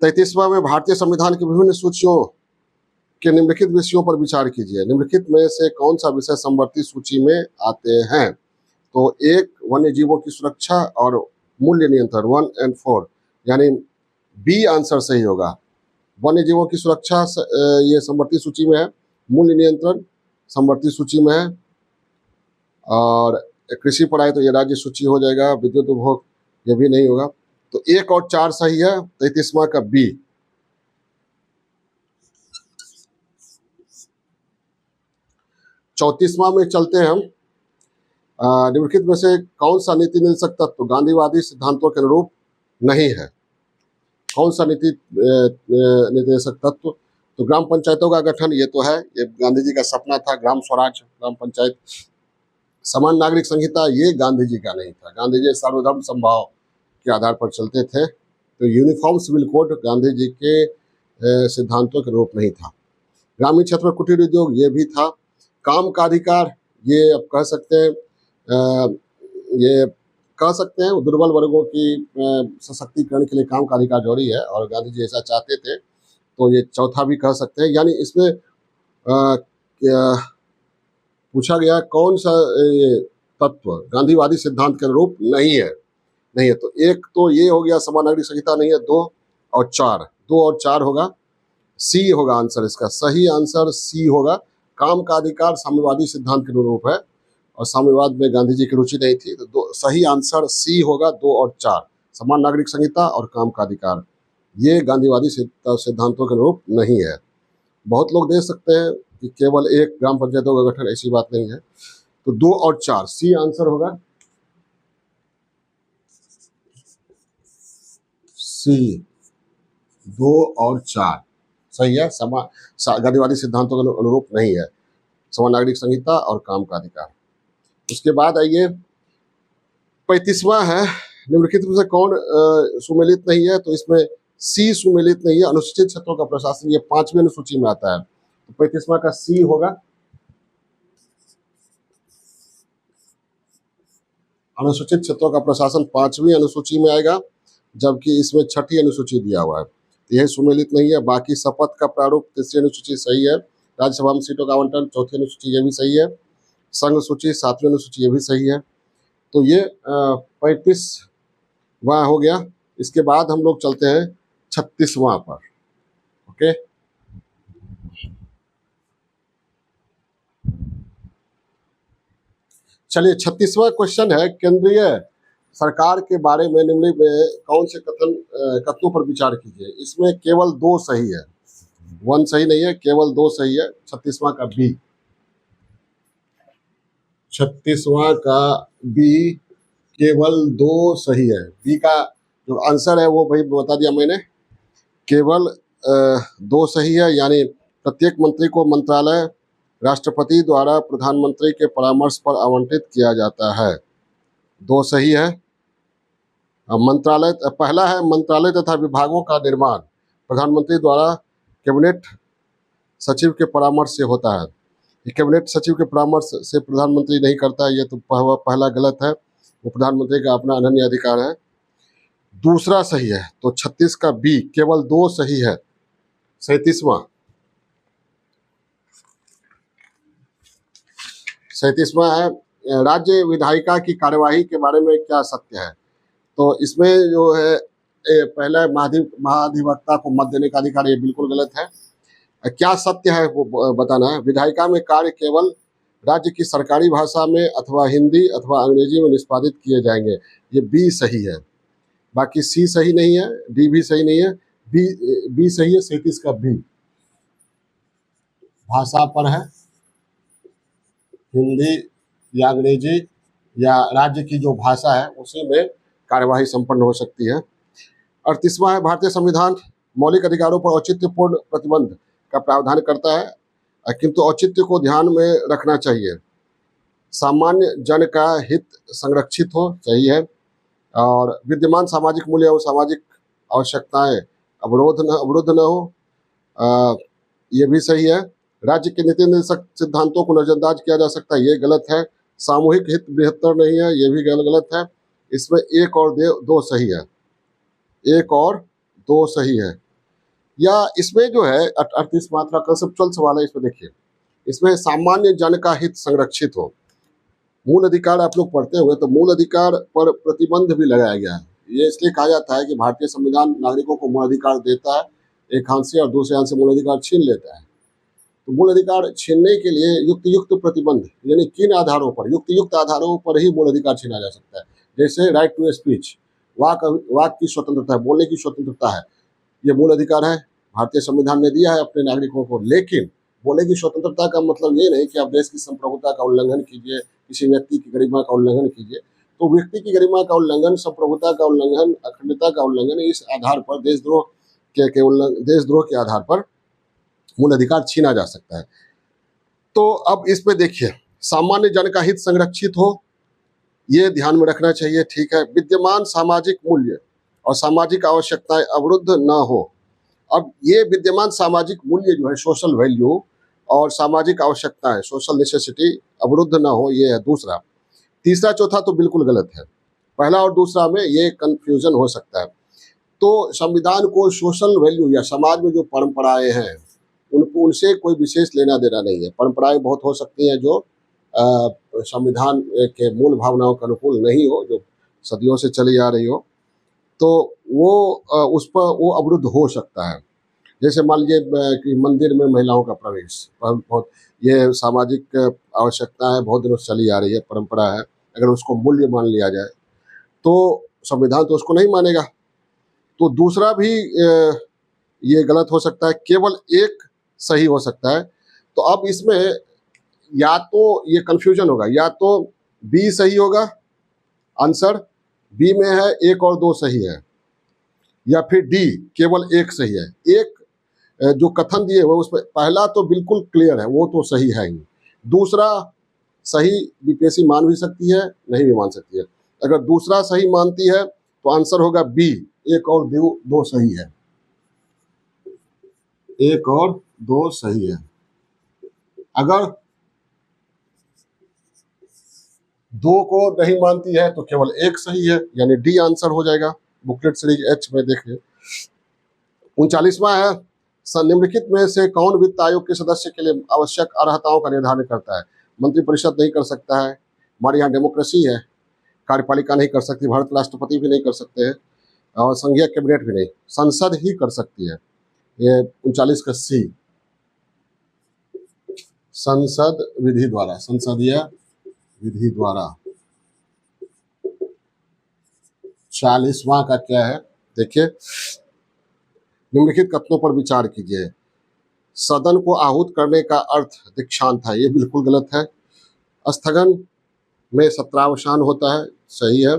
33वां में भारतीय संविधान की विभिन्न सूचियों के निम्नलिखित विषयों पर विचार कीजिए। निम्नलिखित में से कौन सा विषय समवर्ती सूची में आते हैं? तो एक, वन्य जीवों की सुरक्षा और मूल्य नियंत्रण 1 और 4, यानी बी आंसर सही होगा। वन्य जीवों की सुरक्षा ये समवर्ती सूची में है। मूल्य नियंत्रण समवर्ती सूची में है। और कृषि पर आए तो ये राज्य सूची हो जाएगा। विद्युत उपभोग ये भी नहीं होगा। तो 1 और 4 सही है। 33वां का बी। 34वां में चलते हैं हम। निम्नलिखित में से कौन सा नीति निदेशक तत्व गांधीवादी सिद्धांतों के अनुरूप नहीं है? कौन सा नीति निर्देशक तत्व? तो ग्राम पंचायतों का गठन, ये तो है, ये गांधी जी का सपना था, ग्राम स्वराज, ग्राम पंचायत। समान नागरिक संहिता, ये गांधी जी का नहीं था। गांधी जी सर्वधर्म समभाव के आधार पर चलते थे। तो uniform civil code Gandhi ji के सिद्धांतों के अनुरूप नहीं था। ग्रामीण क्षेत्र में कुटीर उद्योग, ये भी था। काम का अधिकार, ये अब कह सकते हैं दुर्बल वर्गों की सशक्तिकरण के लिए काम का अधिकार जरूरी है और गांधी जी ऐसा चाहते थे। तो ये चौथा भी कह सकते हैं। यानी इसमें पूछा गया कौन सा तत्व गांधीवादी सिद्धांत के अनुरूप नहीं है। तो एक तो ये हो गया, समान नागरिक संहिता नहीं है। 2 और 4 होगा। सी होगा आंसर इसका। सही आंसर सी होगा। काम का अधिकार साम्यवादी सिद्धांत के अनुरूप है और साम्यवाद में गांधी जी की रुचि नहीं थी। तो सही आंसर सी होगा। 2 और 4, समान नागरिक संहिता और काम का अधिकार, ये गांधीवादी सिद्धांतों के अनुरूप नहीं है। बहुत लोग दे सकते हैं कि केवल एक ग्राम पंचायतों का गठन, ऐसी बात नहीं है। तो 2 और 4 सी आंसर होगा। सी 2 और 4 सही है। गांधीवादी सिद्धांतों के अनुरूप नहीं है, समान नागरिक संहिता और काम का अधिकार। उसके बाद आइए 35वां है। निम्नलिखित में से कौन सुमेलित नहीं है? तो इसमें सी सुमेलित नहीं है। अनुसूचित क्षेत्रों का प्रशासन, ये 5वीं अनुसूची में आता है। तो 35वां का सी होगा। अनुसूचित क्षेत्रों का प्रशासन 5वीं अनुसूची में आएगा, जबकि इसमें 6ठी अनुसूची दिया हुआ है। यह सुमेलित नहीं है। बाकी शपथ का प्रारूप 3री अनुसूची सही है। राज्यसभा में सीटों का आवंटन 4थी अनुसूची, ये भी सही है। संघ सूची 7वीं अनुसूची, ये भी सही है। तो ये 35वां हो गया। इसके बाद हम लोग चलते हैं 36वां पर। ओके, चलिए 36वां क्वेश्चन है। केंद्रीय सरकार के बारे में निम्नलिखित में कौन से कथनों पर विचार कीजिए। इसमें केवल 2 सही है, 1 सही नहीं है, केवल 2 सही है। 36वां का बी। 36वां का बी, केवल 2 सही है। बी का जो आंसर है वो भाई बता दिया मैंने, केवल 2 सही है। यानी प्रत्येक मंत्री को मंत्रालय राष्ट्रपति द्वारा प्रधानमंत्री के परामर्श पर आवंटित किया जाता है। 2 सही है। मंत्रालय पहला है मंत्रालय तथा विभागों का निर्माण प्रधानमंत्री द्वारा कैबिनेट सचिव के परामर्श से होता है। ये कैबिनेट सचिव के परामर्श से प्रधानमंत्री नहीं करता है, ये तो पहला गलत है, वो प्रधानमंत्री का अपना अनन्य अधिकार है। दूसरा सही है, तो 36 का बी, केवल 2 सही है। 37वां है राज्य विधायिका की कार्यवाही के बारे में क्या सत्य है। तो इसमें जो है पहला महाधिवक्ता को मत देने का अधिकार, ये बिल्कुल गलत है। क्या सत्य है वो बताना है। विधायिका में कार्य केवल राज्य की सरकारी भाषा में अथवा हिंदी अथवा अंग्रेजी में निष्पादित किए जाएंगे, ये बी सही है। बाकी सी सही नहीं है, डी भी सही नहीं है, बी सही है। 37 का बी भाषा पर है, हिंदी या अंग्रेजी या राज्य की जो भाषा है उसी में कार्यवाही संपन्न हो सकती है। 38वां है भारतीय संविधान मौलिक अधिकारों पर औचित्यपूर्ण प्रतिबंध का प्रावधान करता है, किंतु औचित्य को ध्यान में रखना चाहिए। सामान्य जन का हित संरक्षित हो, सही है। और विद्यमान सामाजिक मूल्य और सामाजिक आवश्यकताएं अवरुद्ध न हो, ये भी सही है। राज्य के नीति निर्देशक सिद्धांतों को नजरअंदाज किया जा सकता है, ये गलत है। सामूहिक हित बेहतर नहीं है, ये भी गलत है। इसमें 1 और 2 सही है, 1 और 2 सही है। या इसमें जो है 38 मात्रा कंसेप्चुअल सवाल है, इसमें देखिए, इसमें सामान्य जन का हित संरक्षित हो, मूल अधिकार आप लोग पढ़ते हुए, तो मूल अधिकार पर प्रतिबंध भी लगाया गया है। ये इसलिए कहा जाता है कि भारतीय संविधान नागरिकों को मूल अधिकार देता है एक हाथ से और दूसरे हाथ से मूल अधिकार छीन लेता है। तो मूल अधिकार छीनने के लिए युक्त प्रतिबंध, यानी किन आधारों पर, युक्त आधारों पर ही मूल अधिकार छीना जा सकता है। जैसे राइट टू स्पीच, वाक की स्वतंत्रता है, बोलने की स्वतंत्रता है, ये मूल अधिकार है, भारतीय संविधान ने दिया है अपने नागरिकों को। लेकिन बोलने की स्वतंत्रता का मतलब ये नहीं कि आप देश की संप्रभुता का उल्लंघन कीजिए, किसी व्यक्ति की गरिमा का उल्लंघन कीजिए। तो व्यक्ति की गरिमा का उल्लंघन, संप्रभुता का उल्लंघन, अखंडता का उल्लंघन, इस आधार पर देशद्रोह के आधार पर मूल अधिकार छीना जा सकता है। तो अब इसमें देखिए, सामान्य जन का हित संरक्षित हो, ये ध्यान में रखना चाहिए, ठीक है। विद्यमान सामाजिक मूल्य और सामाजिक आवश्यकताएं अवरुद्ध न हो। अब ये विद्यमान सामाजिक मूल्य जो है, सोशल वैल्यू और सामाजिक आवश्यकताएं, सोशल नेसेसिटी, अवरुद्ध न हो, ये है दूसरा। तीसरा चौथा तो बिल्कुल गलत है, पहला और दूसरा में ये कंफ्यूजन हो सकता है। तो संविधान को सोशल वैल्यू या समाज में जो परंपराएं हैं उनसे कोई विशेष लेना देना नहीं है। परंपराएं बहुत हो सकती हैं जो संविधान के मूल भावनाओं के अनुकूल नहीं हो, जो सदियों से चली आ रही हो, तो वो उस पर वो अवरुद्ध हो सकता है। जैसे मान लीजिए कि मंदिर में महिलाओं का प्रवेश, बहुत ये सामाजिक आवश्यकता है, बहुत दिनों से चली आ रही है, परंपरा है। अगर उसको मूल्य मान लिया जाए तो संविधान तो उसको नहीं मानेगा। तो दूसरा भी ये गलत हो सकता है, केवल 1 सही हो सकता है। तो अब इसमें या तो ये कंफ्यूजन होगा, या तो बी सही होगा, आंसर बी में है 1 और 2 सही है, या फिर डी केवल 1 सही है। एक जो कथन दिए हुए उसमें पहला तो बिल्कुल क्लियर है, वो तो सही है ही। दूसरा सही बीपीएससी मान भी सकती है, नहीं भी मान सकती है। अगर दूसरा सही मानती है तो आंसर होगा बी, 1 और 2 सही है, 1 और 2 सही है। अगर 2 को नहीं मानती है तो केवल 1 सही है, यानी डी आंसर हो जाएगा। बुकलेट सीरीज एच में देखिए। 39वां है, निम्नलिखित में से कौन वित्त आयोग के सदस्य के लिए आवश्यक अर्हताओं का निर्धारण करता है। मंत्रिपरिषद नहीं कर सकता है, हमारे यहाँ डेमोक्रेसी है, कार्यपालिका नहीं कर सकती, भारत राष्ट्रपति भी नहीं कर सकते हैं, और संघीय कैबिनेट भी नहीं, संसद ही कर सकती है। ये 39 का सी, संसद विधि द्वारा, संसदीय विधि द्वारा। 40वां का क्या है देखिए, निम्नलिखित कथनों पर विचार कीजिए। सदन को आहूत करने का अर्थ दीक्षांत है, ये बिल्कुल गलत है। स्थगन में सत्रावसान होता है, सही है।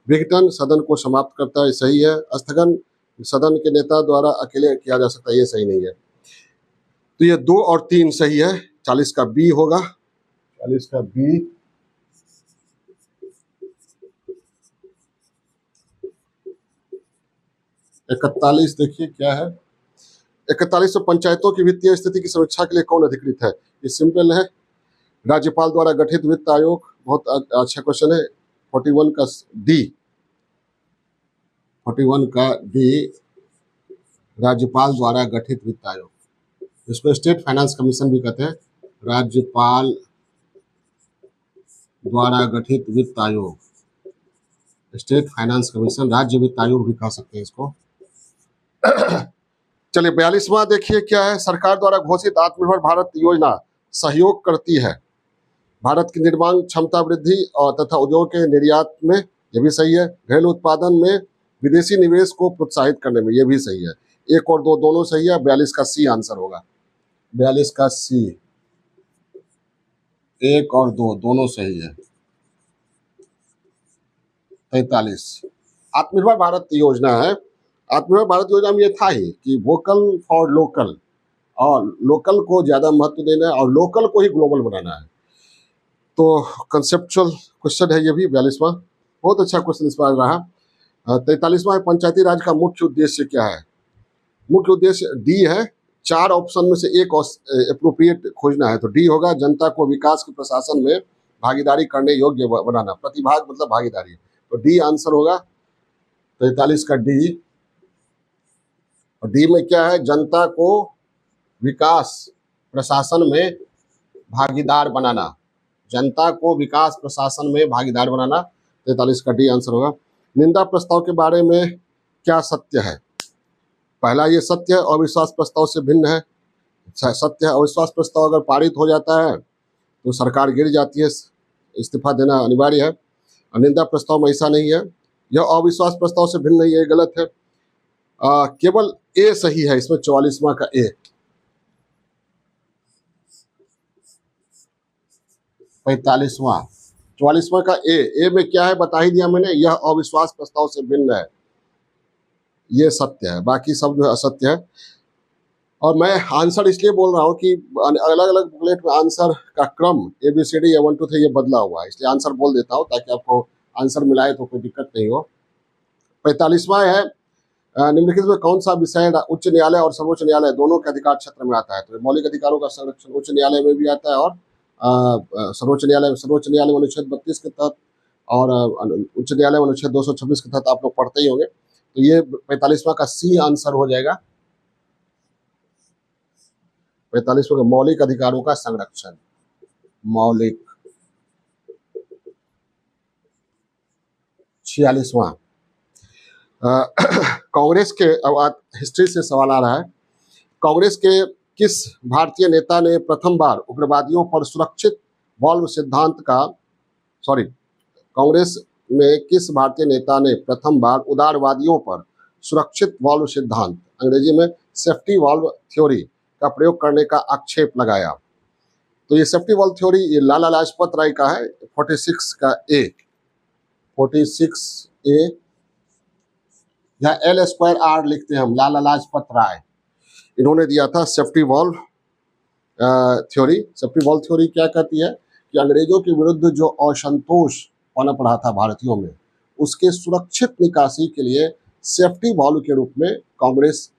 विघटन सदन को समाप्त करता है, सही है। स्थगन सदन के नेता द्वारा अकेले किया जा सकता है, ये सही नहीं है। तो ये 2 और 3 सही है। 40 का बी होगा, 40 का बी। 41 देखिए क्या है। 41 में पंचायतों की वित्तीय स्थिति की समीक्षा के लिए कौन अधिकृत है? ये सिंपल है, राज्यपाल द्वारा गठित वित्त आयोग। बहुत अच्छा क्वेश्चन है। 41 का डी, 41 का डी, राज्यपाल द्वारा गठित वित्त आयोग। इसको स्टेट फाइनेंस कमीशन भी कहते हैं। राज्यपाल द्वारा गठित वित्त आयोग, स्टेट फाइनेंस कमीशन, राज्य वित्त आयोग भी कह सकते हैं इसको। चलिए 42वां देखिए क्या है। सरकार द्वारा घोषित आत्मनिर्भर भारत योजना सहयोग करती है भारत की निर्माण क्षमता वृद्धि और तथा उद्योग के निर्यात में, ये भी सही है। घरेलू उत्पादन में विदेशी निवेश को प्रोत्साहित करने में, ये भी सही है। 1 और 2 दोनों सही है। 42 का सी आंसर होगा। 42 का सी, 1 और 2 दोनों सही है। 43 आत्मनिर्भर भारत योजना है। आत्मनिर्भर भारत योजना में ये था ही कि वोकल फॉर लोकल, और लोकल को ज्यादा महत्व देना है और लोकल को ही ग्लोबल बनाना है। तो कंसेप्चुअल क्वेश्चन है ये भी। 42वां बहुत अच्छा क्वेश्चन इस बार रहा। 43वां पंचायती राज का मुख्य उद्देश्य क्या है? मुख्य उद्देश्य डी है। 4 ऑप्शन में से एक एप्रोप्रिएट खोजना है, तो डी होगा। जनता को विकास के प्रशासन में भागीदारी करने योग्य बनाना। प्रतिभाग मतलब भागीदारी, तो डी आंसर होगा। 43 का डी। और डी में क्या है? जनता को विकास प्रशासन में भागीदार बनाना। जनता को विकास प्रशासन में भागीदार बनाना। 43 का डी आंसर होगा। निंदा प्रस्ताव के बारे में क्या सत्य है? पहला, ये सत्य है अविश्वास प्रस्ताव से भिन्न है। सत्य है अविश्वास प्रस्ताव अगर पारित हो जाता है तो सरकार गिर जाती है, इस्तीफा देना अनिवार्य है। निंदा प्रस्ताव में ऐसा नहीं है। यह अविश्वास प्रस्ताव से भिन्न नहीं है, गलत है। केवल ए सही है इसमें। 44वां का ए। 44वां का ए में क्या है बता ही दिया मैंने। यह अविश्वास प्रस्ताव से भिन्न है, ये सत्य है। बाकी सब जो है असत्य है। और मैं आंसर इसलिए बोल रहा हूँ कि अलग अलग बुकलेट में आंसर का क्रम ABCD 1 2 3 ये बदला हुआ है, इसलिए आंसर बोल देता हूँ ताकि आपको आंसर मिलाए तो कोई दिक्कत नहीं हो। 45वां है, निम्नलिखित में कौन सा विषय उच्च न्यायालय और सर्वोच्च न्यायालय दोनों के अधिकार क्षेत्र में आता है? तो मौलिक अधिकारों का संरक्षण उच्च न्यायालय में भी आता है और सर्वोच्च न्यायालय अनुच्छेद 32 के तहत, और उच्च न्यायालय अनुच्छेद 226 के तहत आप लोग पढ़ते ही होंगे। तो ये 45वां का सी आंसर हो जाएगा। 45वां का मौलिक अधिकारों का संरक्षण, मौलिक। 46वां कांग्रेस के, अब हिस्ट्री से सवाल आ रहा है। कांग्रेस के किस भारतीय नेता ने प्रथम बार उग्रवादियों पर सुरक्षित वाल्व सिद्धांत का, सॉरी, कांग्रेस में किस भारतीय नेता ने प्रथम बार उदारवादियों पर सुरक्षित वाल्व सिद्धांत, अंग्रेजी में सेफ्टी वाल्व थ्योरी का प्रयोग करने का आक्षेप लगाया? तो ये सेफ्टी वाल्व थ्योरी ये लाला लाजपत राय का है। 46 का ए, 46 ए या L² लिखते हैं हम, लाला लाजपत राय, इन्होंने दिया था safety valve theory. Safety valve theory क्या कहती है कि अंग्रेजों के विरुद्ध जो असंतोष पनप रहा था भारतीयों में, उसके सुरक्षित निकासी के लिए सेफ्टी वाल्व के रूप में कांग्रेस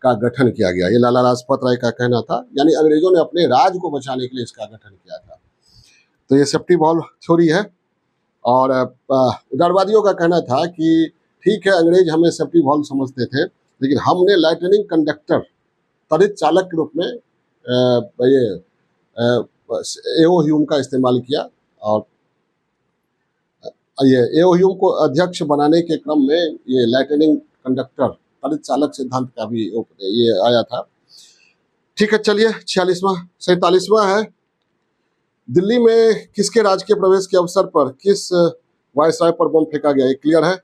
का गठन किया गया। ये लाला लाजपत राय का कहना था, यानी अंग्रेजों ने अपने राज को बचाने के लिए इसका गठन किया था। तो ये सेफ्टी वाल्व थ्योरी है। और उदारवादियों का कहना था कि ठीक है अंग्रेज हमें सेफ्टी वाल्व समझते थे, लेकिन हमने लाइटनिंग कंडक्टर, त्वरित चालक के रूप में ये एओ ह्यूम का इस्तेमाल किया। और ये एओ ह्यूम को अध्यक्ष बनाने के क्रम में ये लाइटनिंग कंडक्टर, त्वरित चालक सिद्धांत का भी ये आया था। ठीक है, चलिए 46वां। 47वां है, दिल्ली में किसके राजकीय प्रवेश के अवसर पर किस वायसराय पर बम फेंका गया? ये क्लियर है।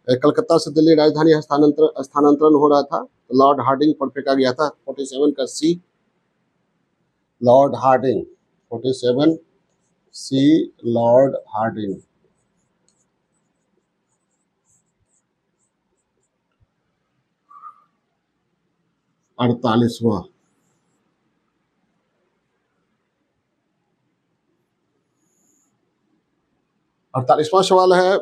कलकत्ता से दिल्ली राजधानी स्थानांतरण हो रहा था, लॉर्ड हार्डिंग पर फेंका गया था। 47 का सी, लॉर्ड हार्डिंग। 47 सी, लॉर्ड हार्डिंग। अड़तालीसवां, सवाल है,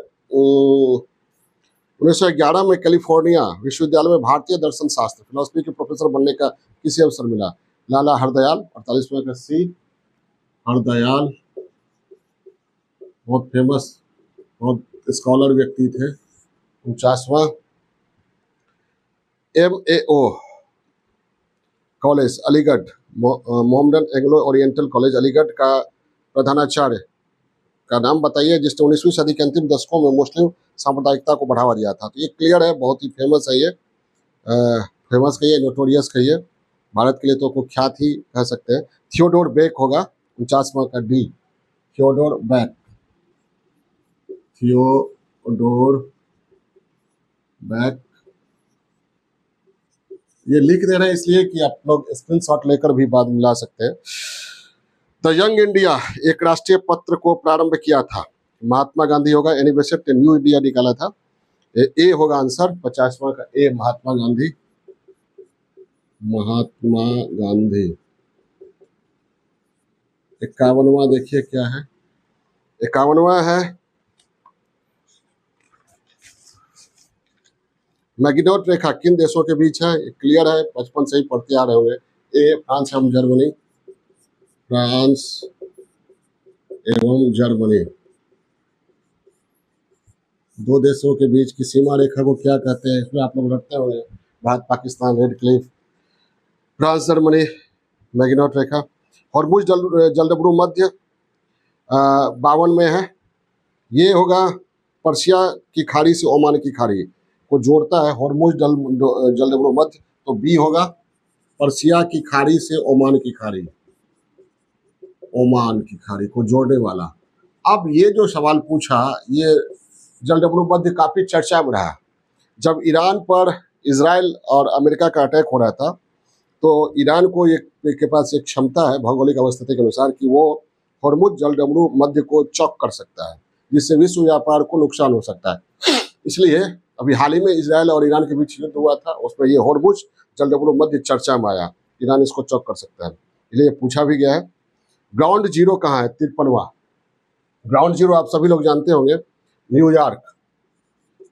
1911 में कैलिफोर्निया विश्वविद्यालय में भारतीय दर्शन शास्त्र फिलोसफी के प्रोफेसर बनने का किसी अवसर मिला? लाला हरदयाल। 48वां का सी हरदयाल, बहुत फेमस, बहुत स्कॉलर व्यक्ति थे। 49वां MAO college Aligarh, Mohammedan Anglo oriental college Aligarh का प्रधानाचार्य का नाम बताइए जिसने 19वीं सदी के अंतिम दशकों में मुस्लिम सांप्रदायिकता को बढ़ावा दिया था। तो ये क्लियर है, बहुत ही फेमस है ये, फेमस कहिए, नोटोरियस कहिए, भारत के लिए तो कुख्यात ही कह सकते हैं। थियोडोर बेक होगा। 49वां का D Theodore Beck, Theodore Beck. ये लिख दे रहे हैं इसलिए कि आप लोग स्क्रीनशॉट लेकर भी बाद में ला सकते हैं। द यंग इंडिया एक राष्ट्रीय पत्र को प्रारंभ किया था। महात्मा गांधी होगा। एनिवर्सरी न्यू इंडिया निकाला था। ए होगा आंसर। 50वां का ए महात्मा गांधी, महात्मा गांधी। 51वां देखिए क्या है। 51वां है मैगिनोट रेखा किन देशों के बीच है? क्लियर है, बचपन से ही पढ़ते आ रहे होंगे। ए फ्रांस एवं जर्मनी, फ्रांस एवं जर्मनी। दो देशों के बीच की सीमा रेखा को क्या कहते हैं? इसमें आप लोग रखते होंगे Bharat Pakistan, Radcliffe, France Germany, Maginot रेखा। हॉर्मुज जलडमरू मध्य 52 में है। ये होगा पर्शिया की खाड़ी से ओमान की खाड़ी को जोड़ता है हॉर्मुज जलडमरू मध्य, तो बी होगा पर्शिया की खाड़ी से ओमान की खाड़ी, ओमान की खाड़ी को जोड़ने वाला। अब ये जो सवाल पूछा, ये जलडमरू मध्य काफी चर्चा में रहा। जब ईरान पर इजराइल और अमेरिका का अटैक हो रहा था, तो ईरान को के पास एक क्षमता है भौगोलिक अवस्थिति के अनुसार कि वो हॉर्मुज जलडमरू मध्य को चौक कर सकता है, जिससे विश्व व्यापार को नुकसान हो सकता है। इसलिए अभी हाल ही में इजराइल और ईरान के बीच युद्ध हुआ था, उसमें ये हॉर्मुज जलडमरू मध्य चर्चा में आया। ईरान इसको चौक कर सकता है, इसलिए पूछा भी गया है। ग्राउंड जीरो कहाँ है? 53वां ग्राउंड जीरो आप सभी लोग जानते होंगे, न्यूयॉर्क।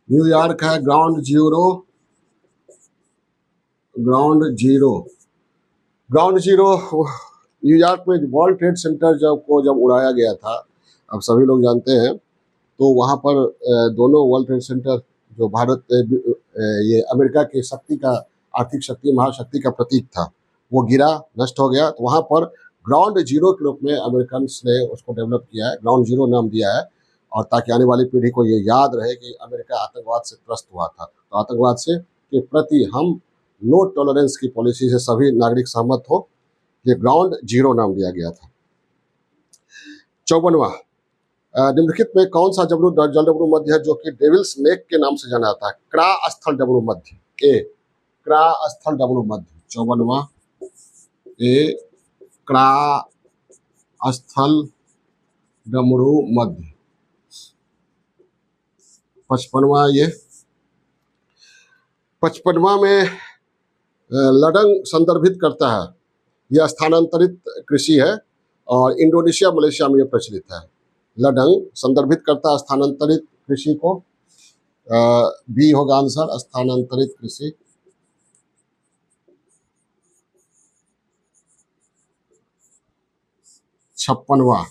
न्यूयॉर्क है ground zero. Ground zero, ground zero New York में वर्ल्ड ट्रेड सेंटर जब उड़ाया गया था, अब सभी लोग जानते हैं, तो वहाँ पर दोनों वर्ल्ड ट्रेड सेंटर जो भारत ये अमेरिका की शक्ति का, आर्थिक शक्ति, महाशक्ति का प्रतीक था, वो गिरा, नष्ट हो गया। तो वहाँ पर ग्राउंड जीरो के रूप में अमेरिकन ने उसको डेवलप किया है, ग्राउंड जीरो नाम दिया है, और ताकि आने वाली पीढ़ी को ये याद रहे कि अमेरिका आतंकवाद से त्रस्त हुआ था। तो आतंकवाद से के प्रति हम नो टॉलरेंस की पॉलिसी से सभी नागरिक सहमत हो, ये ग्राउंड जीरो नाम दिया गया था। 54वां निम्नलिखित में कौन सा जलडमरू मध्य है जो कि डेविल्स नेक के नाम से जाना जाता है? क्रा स्थल डमरू मध्य, ए क्रा स्थल डमरू मध्य। 54वां ए क्रा स्थल डमरू मध्य। 55वां ये 55वां में लडंग संदर्भित करता है। यह स्थानांतरित कृषि है और इंडोनेशिया मलेशिया में यह प्रचलित है। लडंग संदर्भित करता है स्थानांतरित कृषि को, बी होगा आंसर, स्थानांतरित कृषि। 56वां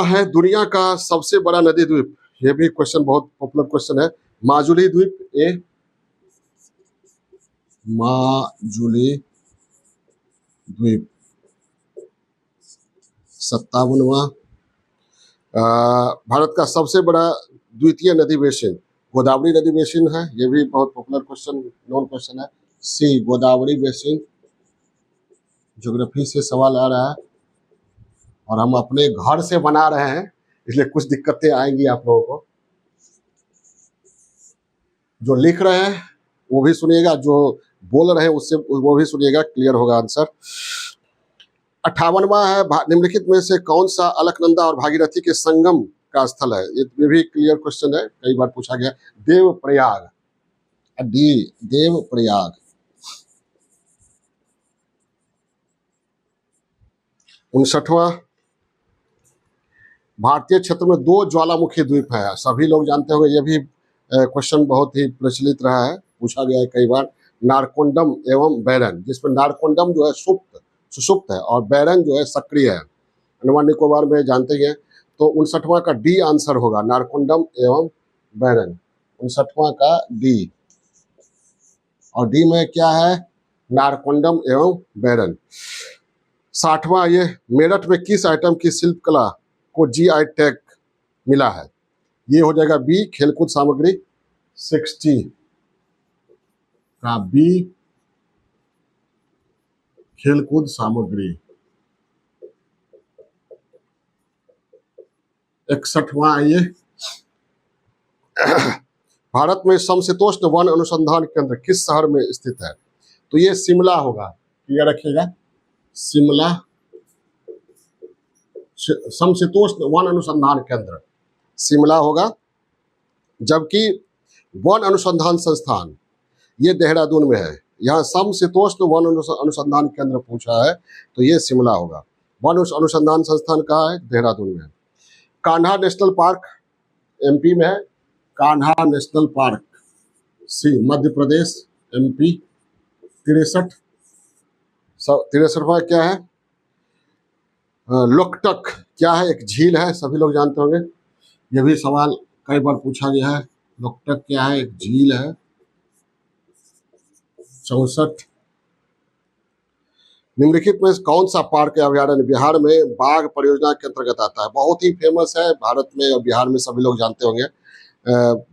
है दुनिया का सबसे बड़ा नदी द्वीप। ये भी क्वेश्चन बहुत पॉपुलर क्वेश्चन है। माजुली द्वीप, ए माजुली द्वीप। 57वां भारत का सबसे बड़ा द्वितीय नदी बेसिन, गोदावरी नदी बेसिन है। ये भी बहुत पॉपुलर क्वेश्चन, नॉन क्वेश्चन है। सी गोदावरी बेसिन। ज्योग्राफी से सवाल आ रहा है और हम अपने घर से बना रहे हैं, इसलिए कुछ दिक्कतें आएंगी आप लोगों को। जो लिख रहे हैं वो भी सुनिएगा, जो बोल रहे हैं उससे वो भी सुनिएगा, क्लियर होगा आंसर। 58वां है निम्नलिखित में से कौन सा अलकनंदा और भागीरथी के संगम का स्थल है? ये भी क्लियर क्वेश्चन है, कई बार पूछा गया। देवप्रयाग, डी देवप्रयाग। 59वां भारतीय क्षेत्र में दो ज्वालामुखी द्वीप है, सभी लोग जानते होंगे, ये भी क्वेश्चन बहुत ही प्रचलित रहा है, पूछा गया है कई बार। नारकोंडम एवं बैरन, जिसमें नारकोंडम जो है सुषुप्त है और बैरन जो है सक्रिय है, अंडमान निकोबार में जानते ही हैं। तो 59वां का डी आंसर होगा, नारकोंडम एवं बैरन, 59वां का डी। और डी में क्या है, नारकोंडम एवं बैरन। 60वां, ये मेरठ में किस आइटम की शिल्पकला को जीआई टैग मिला है? ये हो जाएगा बी, खेलकूद सामग्री। 60 का बी, खेलकूद सामग्री। 61वां आइए, भारत में समशीतोष्ण वन अनुसंधान केंद्र किस शहर में स्थित है? तो ये शिमला होगा, क्लियर रखिएगा, शिमला समशीतोष्ण वन अनुसंधान केंद्र शिमला होगा। जबकि वन अनुसंधान संस्थान ये देहरादून में है। यहाँ समशीतोष्ण वन अनुसंधान केंद्र पूछा है तो ये शिमला होगा। वन अनुसंधान संस्थान कहाँ है? देहरादून में है। कान्हा नेशनल पार्क एमपी में है, कान्हा नेशनल पार्क। सी, मध्य प्रदेश, एमपी। 63वां क्या है? लोकटक क्या है? एक झील है, सभी लोग जानते होंगे, यह भी सवाल कई बार पूछा गया है। लोकटक क्या है? एक झील है। 64, निम्नलिखित में कौन सा पार्क या अभ्यारण्य बिहार में बाघ परियोजना के अंतर्गत आता है? बहुत ही फेमस है भारत में और बिहार में, सभी लोग जानते होंगे।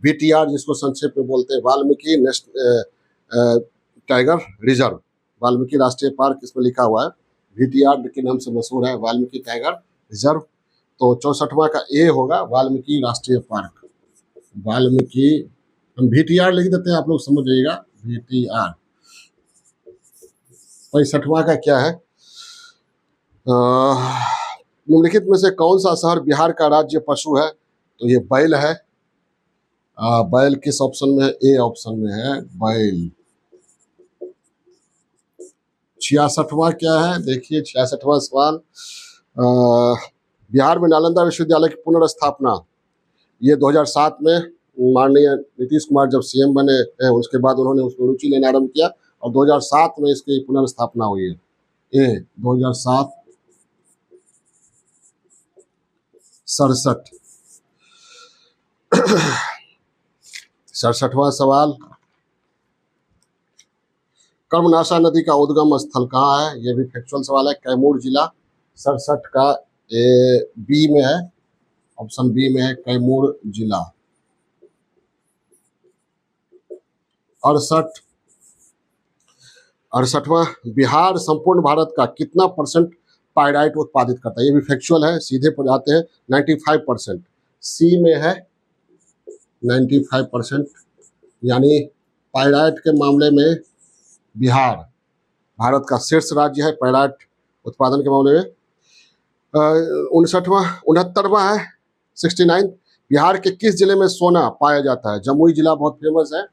VTR जिसको संक्षेप में बोलते हैं, वाल्मीकि टाइगर रिजर्व, वाल्मीकि राष्ट्रीय पार्क इसमें लिखा हुआ है, VTR के नाम से मशहूर है, वाल्मीकि टाइगर रिजर्व। तो 64वां का ए होगा, वाल्मीकि राष्ट्रीय पार्क। वाल्मीकि, हम VTR लिख देते हैं, आप लोग समझ जाइएगा, VTR। 65वां का क्या है? निम्नलिखित में से कौन सा शहर बिहार का राज्य पशु है? तो ये बैल है। बैल किस ऑप्शन में है? ए ऑप्शन में है बैल। 66वां क्या है? देखिए 66वां सवाल, बिहार में नालंदा विश्वविद्यालय की पुनर्स्थापना ये 2007 में माननीय नीतीश कुमार जब सीएम बने हैं, उसके बाद उन्होंने उसमें रुचि लेना आरंभ किया और 2007 में इसकी पुनर्स्थापना हुई है। ए 2007। 67वां सवाल, कर्मनाशा नदी का उद्गम स्थल कहाँ है? यह भी फैक्चुअल सवाल है, कैमूर जिला। 67 का बी में है, ऑप्शन बी में है, कैमूर जिला। 68वां, बिहार संपूर्ण भारत का कितना % पायराइट उत्पादित करता है? ये भी फैक्चुअल है, सीधे पर जाते हैं, 95%। सी में है 95%, यानी पायराइट के मामले में बिहार भारत का शीर्ष राज्य है पायराइट उत्पादन के मामले में। 69वां है 69, बिहार के किस जिले में सोना पाया जाता है? जमुई जिला बहुत फेमस है,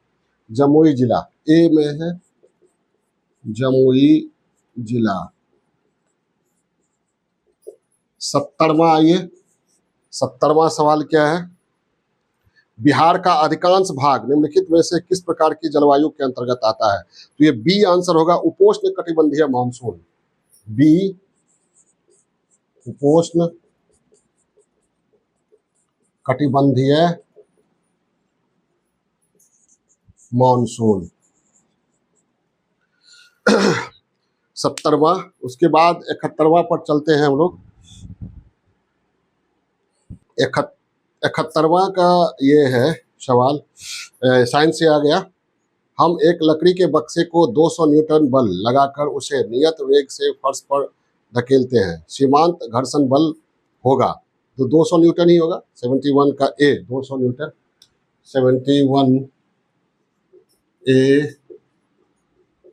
जमुई जिला। ए में है जमुई जिला। 70वां आइए, 70वां सवाल क्या है? बिहार का अधिकांश भाग निम्नलिखित में से किस प्रकार की जलवायु के अंतर्गत आता है? तो ये बी आंसर होगा, उपोष्ण कटिबंधीय मानसून। बी, उपोष्ण कटिबंधीय मानसून। 70वां, उसके बाद 71वां पर चलते हैं हम लोग। 71वां का ये है सवाल, साइंस से आ गया। हम एक लकड़ी के बक्से को 200 न्यूटन बल लगाकर उसे नियत वेग से फर्श पर धकेलते हैं, सीमांत घर्षण बल होगा, तो 200 न्यूटन ही होगा। 71 का ए 200 न्यूटन। 71 ए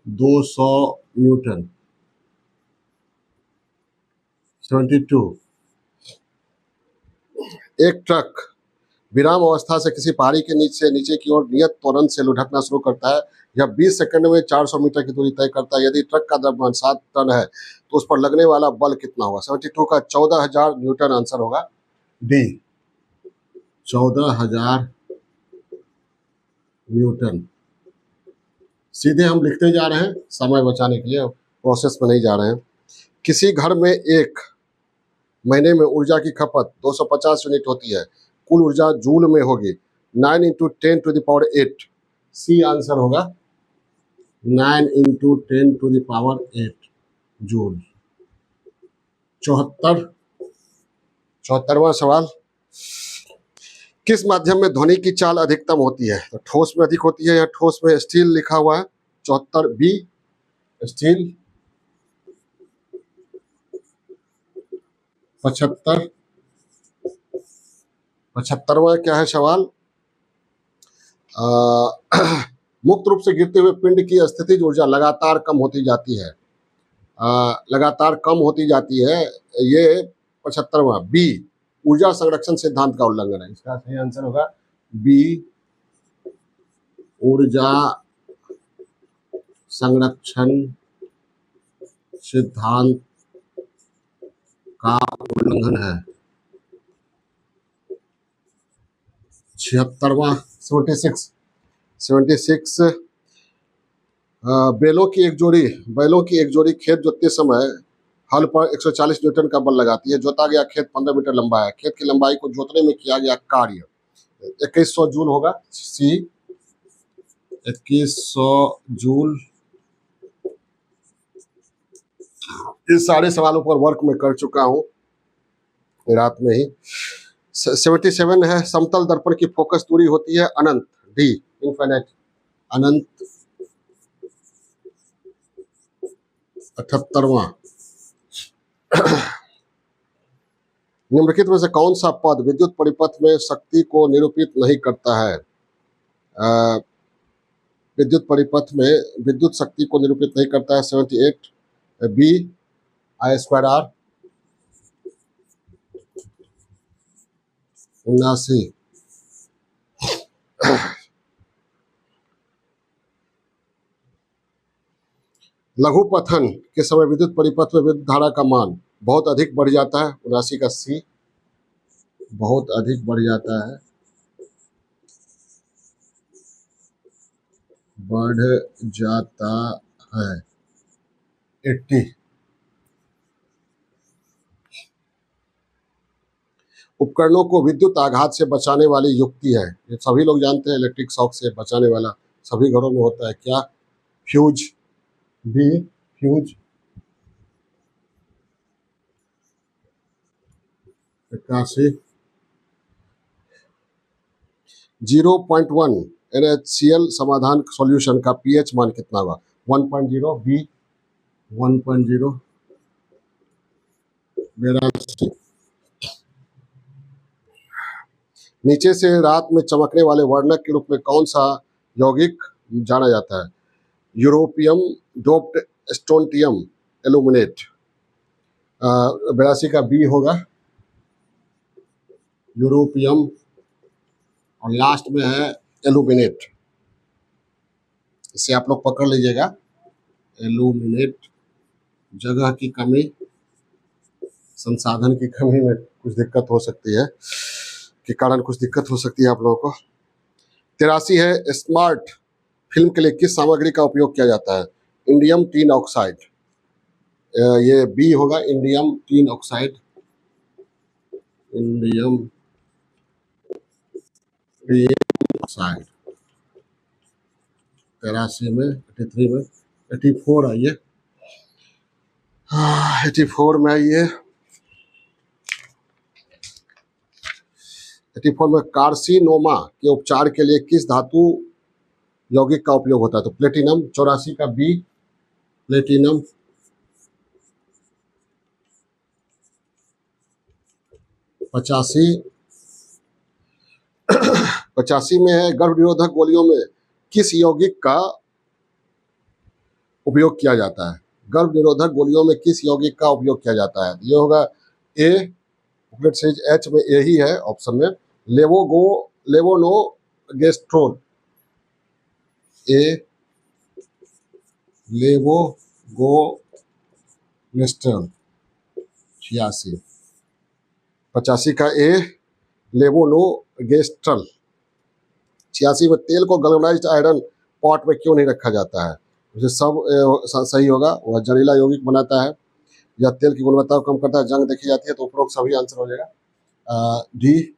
200 न्यूटन। 72, एक ट्रक विराम अवस्था से किसी पहाड़ी के नीचे की ओर नियत त्वरण से लुढ़कना शुरू करता है। यह 20 सेकंड में 400 मीटर की दूरी तय करता है। यदि ट्रक का द्रव्यमान 7 टन है तो उस पर लगने वाला बल कितना होगा? 72 का 14,000 न्यूटन आंसर होगा। D 14,000 Newton. सीधे हम लिखते जा रहे हैं समय बचाने के लिए, प्रोसेस में नहीं जा रहे हैं। किसी घर में एक महीने में ऊर्जा की खपत 250 यूनिट होती है, कुल ऊर्जा जूल में होगी 9 × 10⁸। सी आंसर होगा 9 × 10⁸ जूल। 74वां सवाल, किस माध्यम में ध्वनि की चाल अधिकतम होती है? तो ठोस में अधिक होती है या ठोस में? स्टील लिखा हुआ है 74 बी स्टील। 75वां क्या है सवाल? मुक्त रूप से गिरते हुए पिंड की स्थितिज ऊर्जा लगातार कम होती जाती है, लगातार कम होती जाती है। ये 75वां बी ऊर्जा संरक्षण सिद्धांत का उल्लंघन है। इसका सही आंसर होगा बी ऊर्जा संरक्षण सिद्धांत का उल्लंघन है। 76वां 76 बैलों की एक जोड़ी खेत जोतते समय हल पर 140 न्यूटन का बल लगाती है। जोता गया खेत 15 मीटर लंबा है। खेत की लंबाई को जोतने में किया गया कार्य 2100 जूल होगा। सी 2100 जूल। इस सारे सवालों पर वर्क में कर चुका हूं रात में ही। 77 है, समतल दर्पण की फोकस दूरी होती है अनंत। डी इनफाइनाइट अनंत। 78वां निम्नलिखित में से कौन सा पद विद्युत परिपथ में शक्ति को निरूपित नहीं करता है? विद्युत परिपथ में विद्युत शक्ति को निरूपित नहीं करता है। 78 बी I²R। 79 लघुपथन के समय विद्युत परिपथ में विद्युत धारा का मान बहुत अधिक बढ़ जाता है। 79 का सी बहुत अधिक बढ़ जाता है, बढ़ जाता है। 80 उपकरणों को विद्युत आघात से बचाने वाली युक्ति है। ये सभी लोग जानते हैं, इलेक्ट्रिक शॉक से बचाने वाला सभी घरों में होता है। क्या? फ्यूज। B fuse. 81 0.1 NaCl समाधान सॉल्यूशन का पीएच मान कितना होगा? 1.0 बी 1.0। 82 नीचे से रात में चमकने वाले वर्णक के रूप में कौन सा यौगिक जाना जाता है? Europium doped स्टोंटियम aluminate. 82 का बी होगा यूरोपियम, और लास्ट में है एल्यूमिनेट। इसे आप लोग पकड़ लीजिएगा, एल्यूमिनेट। जगह की कमी, संसाधन की कमी में कुछ दिक्कत हो सकती है, के कारण कुछ दिक्कत हो सकती है आप लोगों को। 83 है, स्मार्ट फिल्म के लिए किस सामग्री का उपयोग किया जाता है? Indium tin oxide. ये बी होगा indium tin oxide. Indium tin oxide. 83 में 83 में 84 आइए, 84 में आइए। 84 में कार्सिनोमा के उपचार के लिए किस धातु यौगिक का उपयोग होता है? तो प्लेटिनम। 84 का बी प्लेटिनम। 85 में है, गर्भ निरोधक गोलियों में किस यौगिक का उपयोग किया जाता है? गर्भ निरोधक गोलियों में किस यौगिक का उपयोग किया जाता है? ये होगा ए एच में ए ही है ऑप्शन में, लेवोनोगेस्ट्रोल। ए लेवोगोनेस्ट्रोल। 86 85 का ए, लेवोनोगेस्ट्रल। 86 में तेल को गैल्वेनाइज्ड आयरन पॉट में क्यों नहीं रखा जाता है? उसे सब सही होगा। वह जहरीला यौगिक बनाता है या तेल की गुणवत्ता को कम करता है, जंग देखी जाती है। तो उपरोक्त सभी आंसर हो जाएगा डी,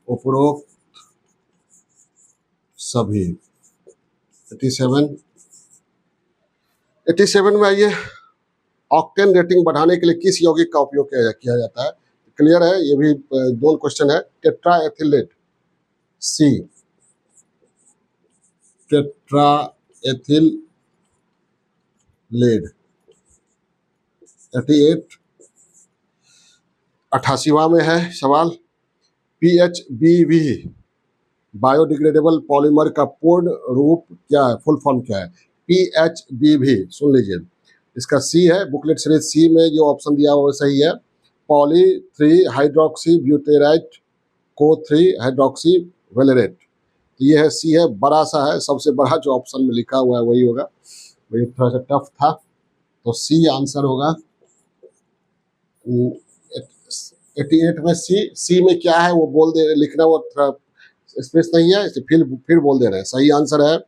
उपरोक्त सभी। 87 में आइए, ऑक्टेन रेटिंग बढ़ाने के लिए किस यौगिक का उपयोग किया जाता है? क्लियर है, ये भी दो क्वेश्चन है। टेट्राएथिलेट, सी, टेट्राएथिलेट। 88वां में है सवाल, PHBV बायोडिग्रेडेबल पॉलीमर का पूर्ण रूप क्या है, फुल फॉर्म क्या है? PHBV सुन लीजिए, इसका सी है, बुकलेट सीरीज सी में जो ऑप्शन दिया हुआ सही है। पॉली 3 हाइड्रोक्सी ब्यूटेराइट को 3 हाइड्रोक्सी वेलेरेट। तो ये है सी है, बड़ा सा है, सबसे बड़ा जो ऑप्शन में लिखा हुआ है वही होगा। वही थोड़ा सा टफ था, तो सी आंसर होगा। 88 में सी में क्या है वो बोल दे, लिखना वो स्पेस नहीं है, इसे फिर बोल दे रहे हैं। सही आंसर है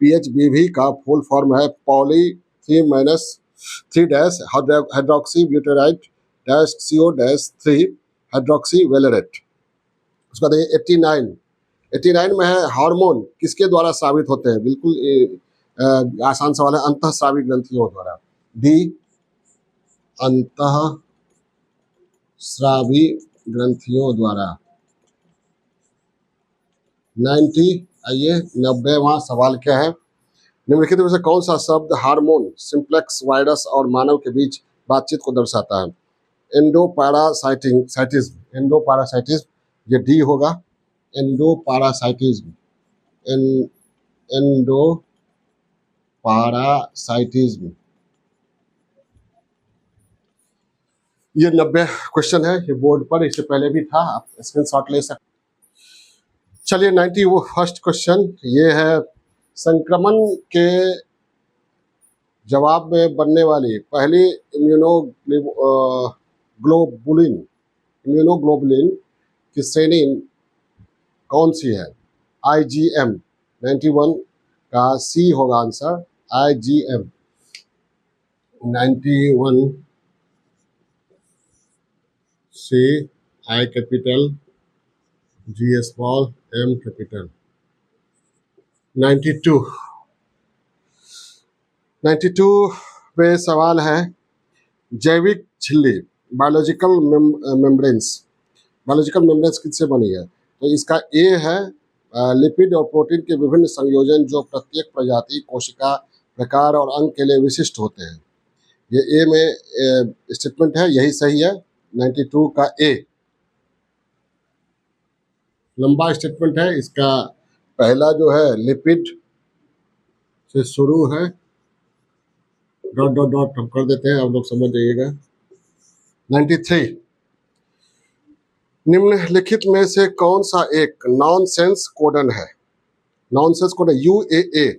PHBV का फुल फॉर्म है poly 3 dash hydroxy butyrate dash CO dash 3 hydroxy valerate. उसका देखिए 89 में है, हार्मोन किसके द्वारा स्रावित होते हैं? बिल्कुल आसान सवाल है, अंतःस्रावी ग्रंथियों द्वारा। डी, अंतःस्रावी ग्रंथियों द्वारा। 90 आइए, 90वां सवाल क्या है? निम्नलिखित में से कौन सा शब्द हार्मोन, सिंप्लेक्स वायरस और मानव के बीच बातचीत को दर्शाता है? एंडोपैरासाइटिज्म, ये डी होगा। एंडोपैरासाइटिज्म, एंडोपैरासाइटिज्म। ये 90 क्वेश्चन है, ये बोर्ड पर इससे पहले भी था, आप स्क्रीनशॉट ले सकते। चलिए 91st क्वेश्चन ये है, संक्रमण के जवाब में बनने वाली पहली इम्यूनोग्लोबुलिन की श्रेणी कौन सी है? IgM। 91 का सी होगा answer, IgM। 91 C, I capital, G small, M capital. 92 में सवाल है, जैविक झिल्ली बायोलॉजिकल मेम्ब्रेन्स किससे बनी है? तो इसका ए है, लिपिड और प्रोटीन के विभिन्न संयोजन जो प्रत्येक प्रजाति, कोशिका, प्रकार और अंग के लिए विशिष्ट होते हैं। ये ए में स्टेटमेंट है, यही सही है। 92 का ए लंबा स्टेटमेंट है, इसका पहला जो है लिपिड से शुरू है, डॉट हम कर देते हैं, आप लोग समझ जाइएगा। 93, निम्नलिखित में से कौन सा एक नॉनसेंस कोडन है? Nonsense codon UAA।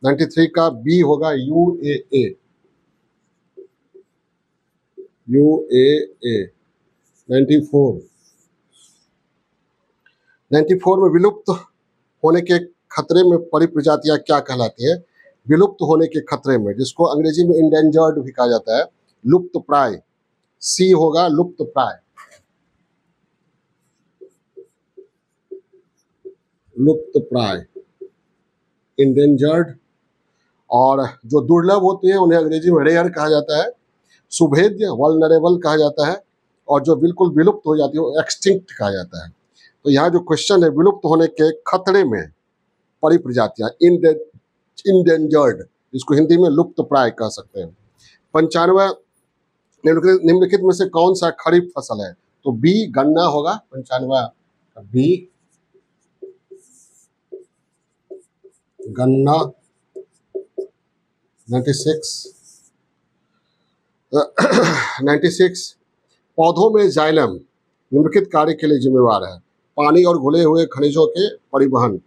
93 का बी होगा, UAA। 94 में विलुप्त होने के खतरे में पड़ी प्रजातियां क्या कहलाती है? विलुप्त होने के खतरे में, जिसको अंग्रेजी में इंडेंजर्ड भी कहा जाता है, लुप्त प्राय। सी होगा, लुप्त प्राय। लुप्त प्राय, इंडेंजर्ड। और जो दुर्लभ होती है उन्हें अंग्रेजी में रेयर कहा जाता है, सुभेद्य, वल्नरेबल कहा जाता है। और जो बिल्कुल विलुप्त हो जाती है वो एक्सटिंक्ट कहा जाता है। तो यहाँ जो क्वेश्चन है, विलुप्त होने के खतरे में पड़ी प्रजातियां, इंडेंजर्ड, जिसको हिंदी में लुप्त प्राय कह सकते हैं। 95, निम्नलिखित में से कौन सा खरीफ फसल है? तो बी, गन्ना होगा। 95 बी, गन्ना। 96 पौधों में जाइलम निम्नलिखित कार्य के लिए जिम्मेवार है? पानी और घुले हुए खनिजों के परिवहन।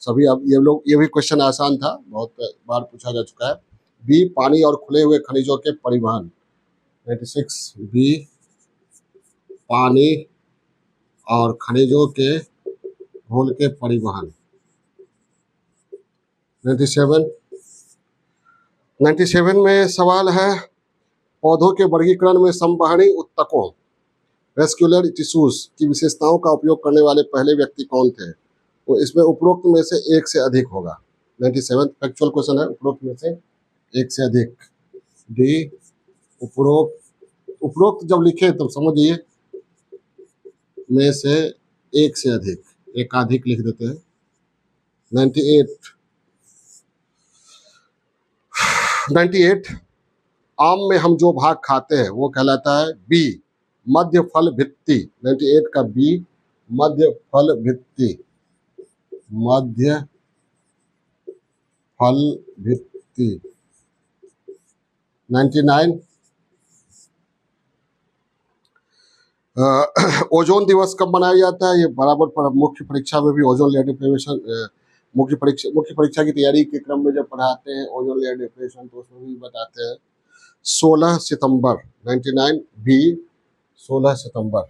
सभी अब ये भी क्वेश्चन आसान था, बहुत बार पूछा जा चुका है। बी, पानी और खुले हुए खनिजों के परिवहन। 96 बी, पानी और खनिजों के घोल के परिवहन। 97 में सवाल है, पौधों के वर्गीकरण में संवहनी ऊतकों वेस्क्यूलर टिश्यूज की विशेषताओं का उपयोग करने वाले पहले व्यक्ति कौन थे? तो इसमें उपरोक्त में से एक से अधिक होगा। 97 फैक्चुअल क्वेश्चन है, उपरोक्त में से एक से अधिक। डी उपरोक्त जब लिखे तब समझिए में से एक से अधिक, एकाधिक लिख देते हैं। 98 आम में हम जो भाग खाते हैं वो कहलाता है बी, मध्य फल भित्ति। 98 का बी, मध्य फल भित्ति। मध्य फल भित्ति। 99 ओजोन दिवस कब मनाया जाता है? ये बराबर मुख्य परीक्षा में भी ओजोन लेयर डिप्रेशन, मुख्य परीक्षा की तैयारी के क्रम में जब पढ़ाते हैं ओजोन लेयर डिप्रेशन तो उसमें भी बताते हैं। 16 सितंबर 99 बी, 16 सितंबर।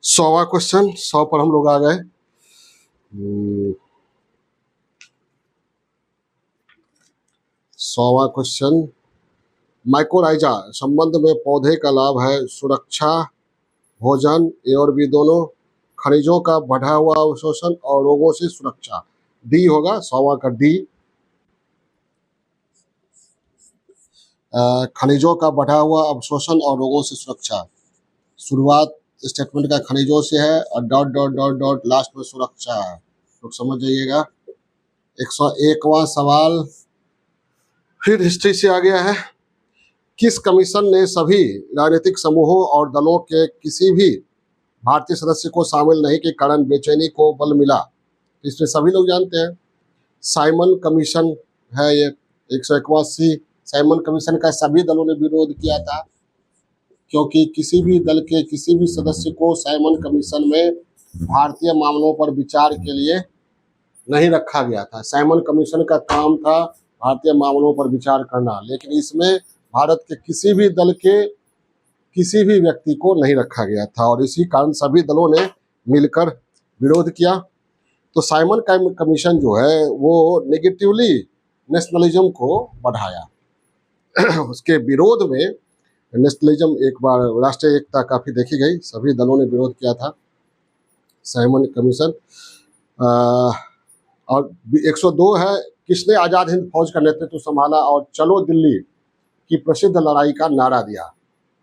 100वां क्वेश्चन, 100 पर हम लोग आ गए। 100वां क्वेश्चन, माइकोराइजा संबंध में पौधे का लाभ है सुरक्षा, भोजन, ए और बी दोनों, खनिजों का बढ़ा हुआ अवशोषण और रोगों से सुरक्षा। डी होगा 100वां का डी। खनिजों का बढ़ा हुआ अवशोषण और रोगों से सुरक्षा। शुरुआत स्टेटमेंट का खनिजों से है और dot dot dot dot last में सुरक्षा है, तो समझ जाइएगा। 101वां सवाल फिर हिस्ट्री से आ गया है। किस कमीशन ने सभी राजनीतिक समूहों और दलों के किसी भी भारतीय सदस्य को शामिल नहीं के कारण बेचैनी को बल मिला? इसमें सभी लोग जानते हैं, साइमन कमीशन है ये। 181 साइमन कमीशन का सभी दलों ने विरोध किया था, क्योंकि किसी भी दल के किसी भी सदस्य को साइमन कमीशन में भारतीय मामलों पर विचार के लिए नहीं रखा गया था। साइमन कमीशन का काम था भारतीय मामलों पर विचार करना, लेकिन इसमें भारत के किसी भी दल के किसी भी व्यक्ति को नहीं रखा गया था और इसी कारण सभी दलों ने मिलकर विरोध किया। तो साइमन कमीशन जो है वो नेगेटिवली नेशनलिज्म को बढ़ाया। उसके विरोध में नेशनलिज्म, एक बार राष्ट्रीय एकता काफी देखी गई, सभी दलों ने विरोध किया था साइमन कमीशन। और 102 है, किसने आजाद हिंद फौज का नेतृत्व संभाला और चलो दिल्ली की प्रसिद्ध लड़ाई का नारा दिया?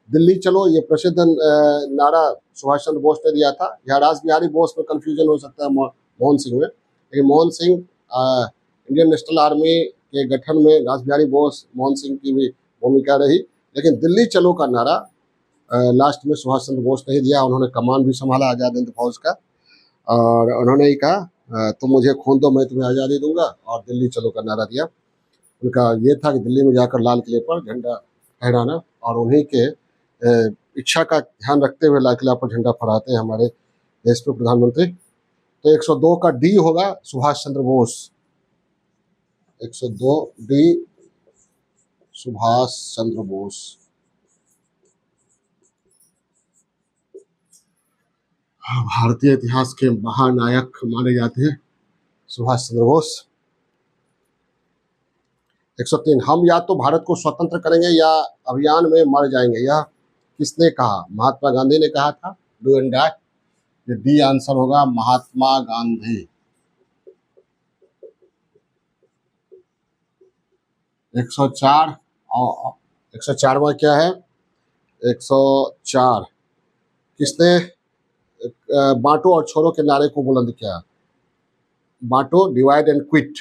दिल्ली चलो ये प्रसिद्ध नारा सुभाष चंद्र बोस ने दिया था, या रास बिहारी बोस में कंफ्यूजन हो सकता है मोहन सिंह में, लेकिन Mohan Singh Indian national army के गठन में रास बिहारी बोस, मोहन सिंह की भी भूमिका रही, लेकिन दिल्ली चलो का नारा लास्ट में सुभाष चंद्र बोस ने ही दिया। उन्होंने कमान भी संभाला आजाद हिंद फौज का और उन्होंने ही कहा तुम मुझे खून दो मैं तुम्हें आज़ादी दूंगा, और दिल्ली चलो का नारा दिया। उनका ये था कि दिल्ली में जाकर लाल किले पर झंडा फहराना, और उन्हीं के इच्छा का ध्यान रखते हुए लाल किला पर झंडा फहराते हैं हमारे देश के प्रधानमंत्री। तो 102 का डी होगा सुभाष चंद्र बोस। 102 डी सुभाष चंद्र बोस। भारतीय इतिहास के महानायक माने जाते हैं सुभाष चंद्र बोस। 103 हम या तो भारत को स्वतंत्र करेंगे या अभियान में मर जाएंगे, यह किसने कहा? महात्मा गांधी ने कहा था, डू एंड डाई। ये डी आंसर होगा, महात्मा गांधी। 104 और 104वां क्या है? 104 किसने बांटो और छोड़ो के नारे को बुलंद किया? बांटो, डिवाइड एंड क्विट।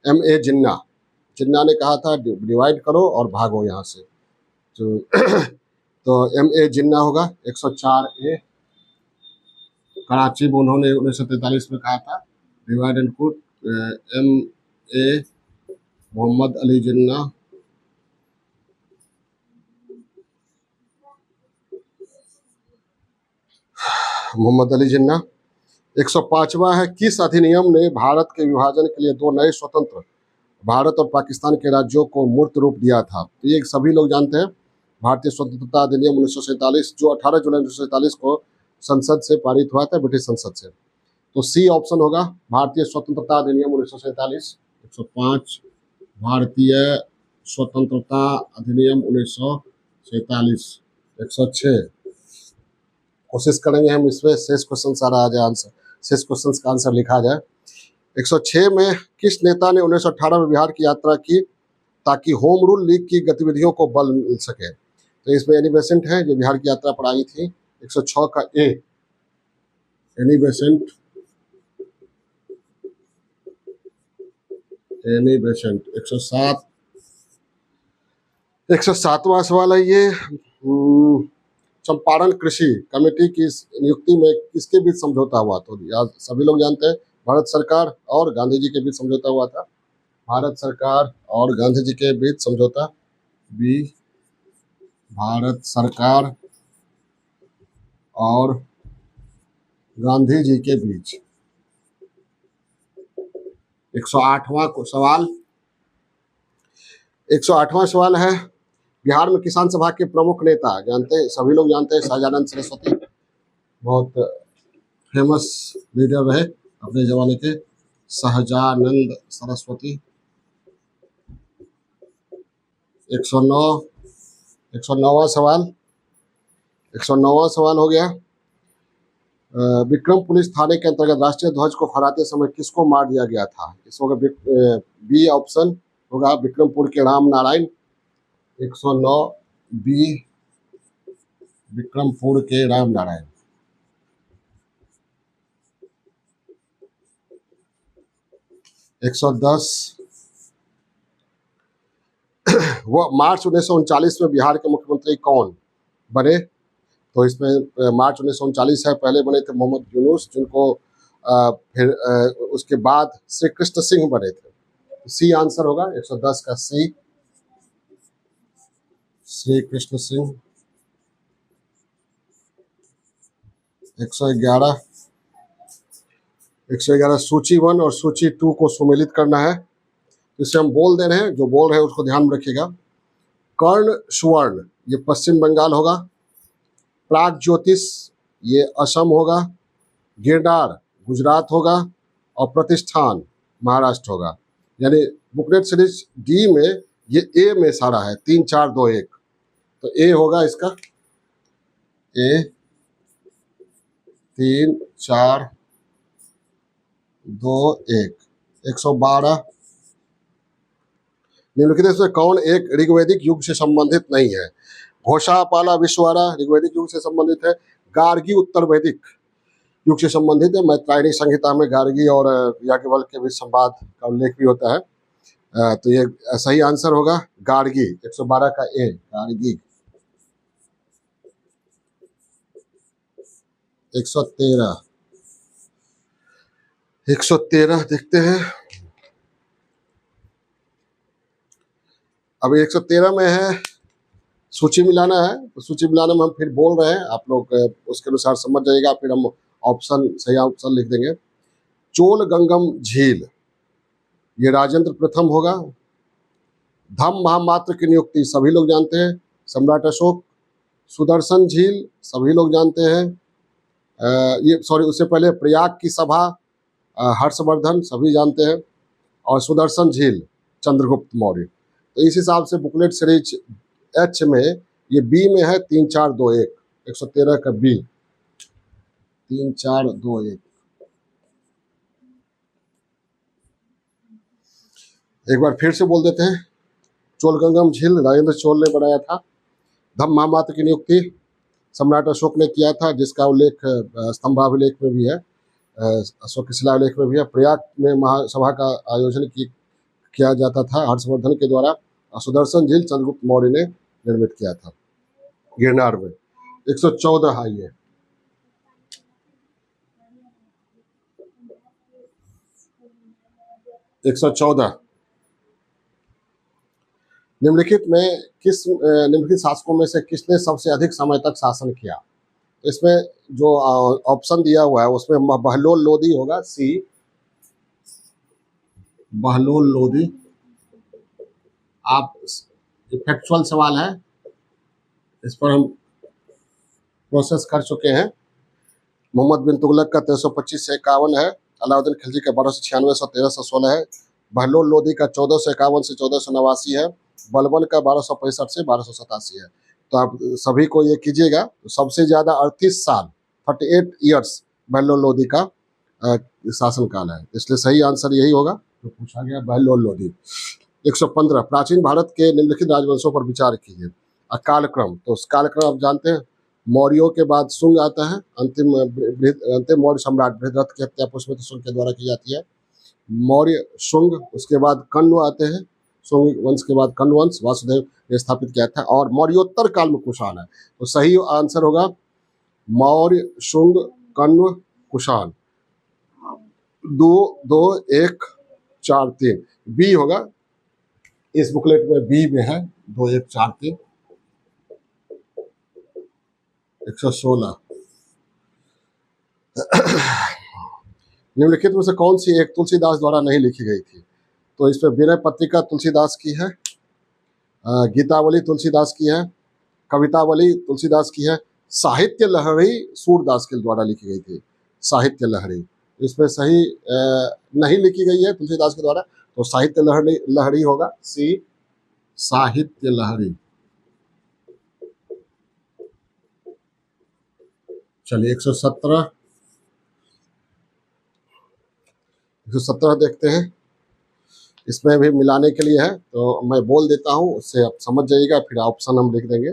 M.A. जिन्ना ने कहा था डिवाइड करो और भागो यहाँ से। तो M.A. जिन्ना होगा 104A। कराची में उन्होंने 1943 में कहा था divide and quit. M.A. Mohammad Ali Jinnah. Mohammad Ali Jinnah. 105वां है, किस अधिनियम ने भारत के विभाजन के लिए दो नए स्वतंत्र भारत और पाकिस्तान के राज्यों को मूर्त रूप दिया था? तो ये सभी लोग जानते हैं, भारतीय स्वतंत्रता अधिनियम 1947, जो 18 जुलाई 1947 को संसद से पारित हुआ था, ब्रिटिश संसद से। तो सी ऑप्शन होगा, भारतीय स्वतंत्रता अधिनियम 1947। 105 भारतीय स्वतंत्रता अधिनियम 1947। 106 कोशिश करेंगे हम इसमें शेष क्वेश्चन सारा आ जाए आंसर, शेष क्वेश्चन का आंसर लिखा जाए। 106 में किस नेता ने 1918 में बिहार की यात्रा की ताकि होम रूल लीग की गतिविधियों को बल मिल सके? तो इसमें एनी बेसेंट है जो बिहार की यात्रा पर आई थी। 106 का ए, एनी बेसेंट। Annie Besant. 107, 107वां सवाल है ये, चंपारण कृषि कमेटी की नियुक्ति में किसके बीच समझौता हुआ? तो सभी लोग जानते हैं, भारत सरकार और गांधी जी के बीच समझौता हुआ था। भारत सरकार और गांधी जी के बीच समझौता, बी भारत सरकार और गांधी जी के बीच। 108वां सवाल, 108वां सवाल है, बिहार में किसान सभा के प्रमुख नेता जानते हैं, सभी लोग जानते हैं, सहजानंद सरस्वती, बहुत फेमस लीडर रहे अपने जमाने के, सहजानंद सरस्वती। 109वां सवाल, 109वां सवाल हो गया, विक्रम पुलिस थाने के अंतर्गत राष्ट्रीय ध्वज को फहराते समय किसको मार दिया गया था? इसको बी ऑप्शन होगा, विक्रमपुर के राम नारायण। 109 बी, विक्रमपुर के राम नारायण। 110 वह मार्च 1939 में बिहार के मुख्यमंत्री कौन बने? तो इसमें मार्च 1939 है, पहले बने थे मोहम्मद यूनुस, जिनको फिर उसके बाद श्री कृष्ण सिंह बने थे। सी आंसर होगा 110 का सी, श्री कृष्ण सिंह। 111 सूची 1 और सूची 2 को सुमेलित करना है, इसे हम बोल दे रहे हैं, जो बोल रहे हैं उसको ध्यान में रखिएगा। कर्ण सुवर्ण ये पश्चिम बंगाल होगा, प्राग ज्योतिष ये असम होगा, गिरनार गुजरात होगा और प्रतिष्ठान महाराष्ट्र होगा। यानी बुकलेट सीरीज डी में ये ए में सारा है, 3 4 2 1, तो ए होगा इसका, ए 3 4 2 1। 112 निम्नलिखित में कौन एक ऋग्वैदिक युग से संबंधित नहीं है? घोषापाला विश्वारा ऋग्वैदिक युग से संबंधित है, गार्गी उत्तर वैदिक युग से संबंधित है, मैत्रायणी संहिता में गार्गी और याज्ञवल्क्य के बीच संवाद का उल्लेख भी होता है। तो ये सही आंसर होगा गार्गी। 112 का ए, गार्गी। 113 देखते हैं, अभी 113 में है, सूची मिलाना है, तो सूची मिलाने में हम फिर बोल रहे हैं, आप लोग उसके अनुसार समझ जाइएगा, फिर हम ऑप्शन सही ऑप्शन लिख देंगे। चोल गंगम झील ये राजेंद्र प्रथम होगा। धम्म महामात्र की नियुक्ति सभी लोग जानते हैं, सम्राट अशोक। सुदर्शन झील सभी लोग जानते हैं, ये सॉरी उससे पहले प्रयाग की सभा हर्षवर्धन सभी जानते हैं, और सुदर्शन झील चंद्रगुप्त मौर्य। तो इस हिसाब से बुकलेट सीरीज एच में ये बी में है, 3 4 2 1। 113 का बी, 3 4 2 1। एक बार फिर से बोल देते हैं, चोलगंगम झील राजेंद्र चोल ने बनाया था। धम्म महामात्र की नियुक्ति सम्राट अशोक ने किया था, जिसका उल्लेख स्तंभाभिलेख में भी है, अशोक के शिलालेख में भी है। प्रयाग में महासभा का आयोजन किया जाता था हर्षवर्धन के द्वारा। सुदर्शन झील चंद्रगुप्त मौर्य ने निर्मित किया था गिरनार में। 114 आइए, निम्नलिखित शासकों में से किसने सबसे अधिक समय तक शासन किया? इसमें जो ऑप्शन दिया हुआ है उसमें बहलोल लोधी होगा, सी बहलोल लोधी। आप फैक्चुअल सवाल है, इस पर हम प्रोसेस कर चुके हैं। मोहम्मद बिन तुगलक का 1325 से 51 है, अलाउद्दीन खिलजी का 1296 से 1316 है, बहलोल लोधी का 1451 से 1489 है, बलबन का 1265 से 1287 है। तो आप सभी को ये कीजिएगा। तो सबसे ज्यादा 38 साल 38 ईयर्स बहलोल लोधी का शासनकाल है, इसलिए सही आंसर यही होगा जो पूछा गया, बहलोल लोधी। 115 प्राचीन भारत के निम्नलिखित राजवंशों पर विचार कीजिए। कालक्रम, तो कालक्रम आप जानते हैं, मौर्यों के बाद शुंग आता है, अंतिम मौर्य सम्राट बृहद्रथ की हत्या पुष्यमित्र शुंग के द्वारा की जाती है। मौर्य शुंग, उसके बाद कण्व आते हैं, शुंग वंश के बाद कण्व वंश वासुदेव ने स्थापित किया था, और मौर्योत्तर काल में कुषाण है। तो सही आंसर होगा मौर्य शुंग कण्व कुषाण। 2 2 1 4 3 बी होगा, इस बुकलेट में बी में है 2 1 4 3 116। निम्नलिखित में से कौन सी एक तुलसीदास द्वारा नहीं लिखी गई थी? तो इसमें विनय पत्रिका तुलसीदास की है, गीतावली तुलसीदास की है, कवितावली तुलसीदास की है, साहित्य लहरी सूरदास के द्वारा लिखी गई थी। साहित्य लहरी इसमें सही नहीं लिखी गई है तुलसीदास के द्वारा, तो साहित्य लहरी होगा, सी साहित्य लहरी। चलिए 117 देखते हैं, इसमें भी मिलाने के लिए है, तो मैं बोल देता हूँ, उससे आप समझ जाइएगा, फिर ऑप्शन हम लिख देंगे।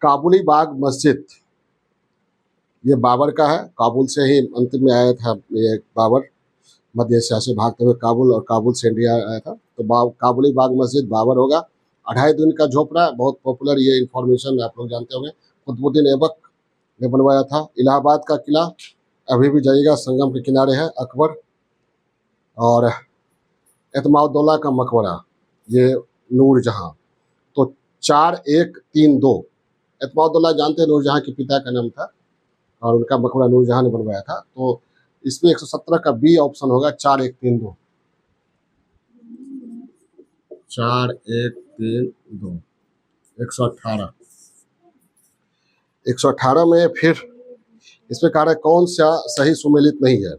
काबुली बाग मस्जिद, ये बाबर का है, काबुल से ही अंतिम में आया था ये बाबर, मध्य एशिया से भागते हुए काबुल, और काबुल से इंडिया आया था। तो काबुली बाग मस्जिद बाबर होगा। 2.5 दिन का झोपड़ा, बहुत पॉपुलर ये इंफॉर्मेशन आप लोग जानते होंगे, कुतुबुद्दीन ऐबक ने बनवाया था। इलाहाबाद का किला अभी भी जाइएगा, संगम के किनारे है, अकबर। और एतमाउद्दौला का मकबरा, ये नूरजहां। तो 4 1 3 2, एतमाउद्दौला जानते हैं, नूरजहां के पिता का नाम था, और उनका मकबरा नूरजहां ने बनवाया था। तो इसमें 117 का बी ऑप्शन होगा, 4 1 3 2 4 1 3 2 118। 118 में फिर इसमें कहा है कौन सा सही सुमेलित नहीं है?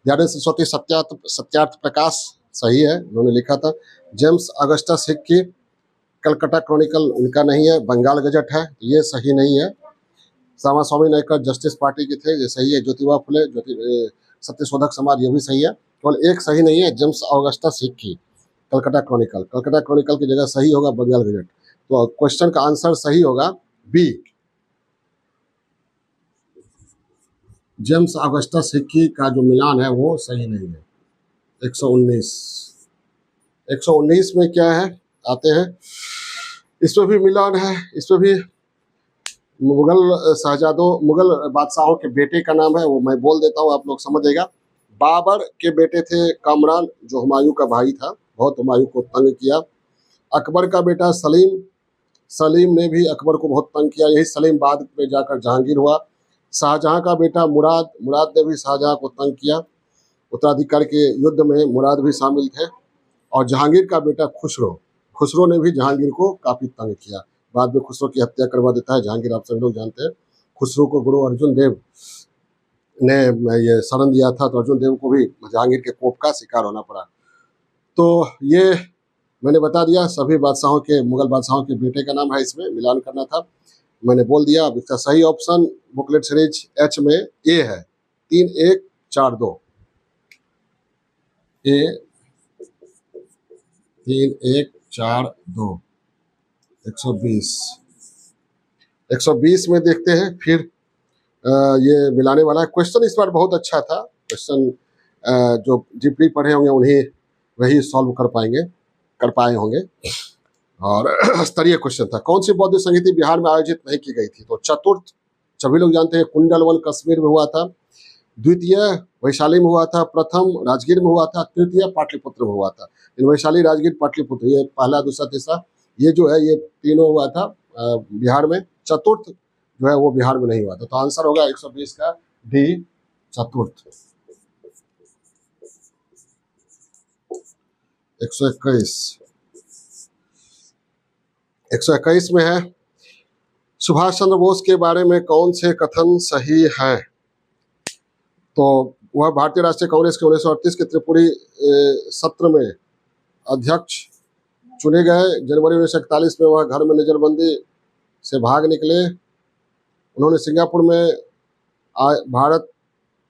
दयानंद सरस्वती सत्यार्थ प्रकाश सही है, उन्होंने लिखा था। James Augustus Hickey Calcutta Chronicle उनका नहीं है, बंगाल गजट है, ये सही नहीं है। स्वामी नायकर जस्टिस पार्टी के थे, ये सही है। ज्योतिबा फुले सत्यशोधक समाज, ये भी सही है। केवल एक सही नहीं है, James Augustus Hickey Calcutta Chronicle की जगह सही होगा बंगाल गजट। तो क्वेश्चन का आंसर सही होगा बी, जेम्स अगस्टस हिक्की का जो मिलान है वो सही नहीं है। 119 में क्या है आते हैं, इसमें भी मिलान है, इसमें भी मुगल बादशाहों के बेटे का नाम है, वो मैं बोल देता हूँ, आप लोग समझेगा। बाबर के बेटे थे कामरान, जो हुमायूं का भाई था, बहुत हुमायूं को तंग किया। अकबर का बेटा सलीम ने भी अकबर को बहुत तंग किया, यही सलीम बाद में जाकर जहांगीर हुआ। शाहजहां का बेटा मुराद ने भी शाहजहां को तंग किया, उत्तराधिकार के युद्ध में मुराद भी शामिल थे। और जहांगीर का बेटा खुसरो ने भी जहांगीर को काफी तंग किया, बाद में खुसरो की हत्या करवा देता है जहांगीर, आप सभी लोग जानते हैं। खुसरो को गुरु अर्जुन देव ने ये शरण दिया था, तो अर्जुन देव को भी जहांगीर के कोप का शिकार होना पड़ा। तो ये मैंने बता दिया, सभी बादशाहों के, मुगल बादशाहों के बेटे का नाम है, इसमें मिलान करना था, मैंने बोल दिया। अब इसका सही ऑप्शन बुकलेट सीरीज एच में ए है, 3 1 4 2 ए 3 1 4 2 120 में देखते हैं फिर ये मिलाने वाला है। क्वेश्चन इस बार बहुत अच्छा था, क्वेश्चन जो डीपली पढ़े होंगे वही सॉल्व कर पाए होंगे, और स्तरीय क्वेश्चन था। कौन सी बौद्ध संगीति बिहार में आयोजित नहीं की गई थी? तो चतुर्थ सभी लोग जानते हैं, कुंडलवन कश्मीर में हुआ था, द्वितीय वैशाली में हुआ था, प्रथम राजगीर में हुआ था, तृतीय पाटलिपुत्र में हुआ था। वैशाली, राजगीर, पाटलिपुत्र, ये पहला, दूसरा, तीसरा, ये जो है ये तीनों हुआ था बिहार में। चतुर्थ जो है वो बिहार में नहीं हुआ था। तो आंसर होगा 120 का डी चतुर्थ। 121 121 में है, सुभाष चंद्र बोस के बारे में कौन से कथन सही है? तो वह भारतीय राष्ट्रीय कांग्रेस के 1938 के त्रिपुरी सत्र में अध्यक्ष चुने गए। जनवरी 1941 में वह घर में नजरबंदी से भाग निकले। उन्होंने सिंगापुर में भारत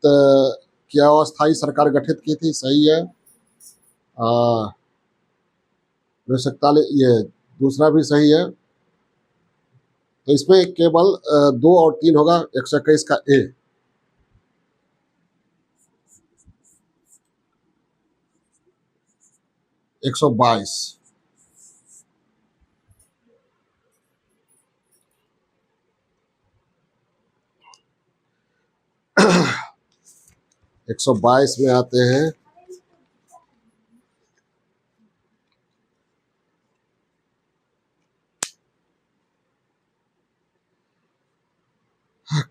की अस्थायी सरकार गठित की थी, सही है। 1941 ये दूसरा भी सही है। तो इसमें केवल 2 और 3 होगा। 121 का ए। 122 122 में आते हैं,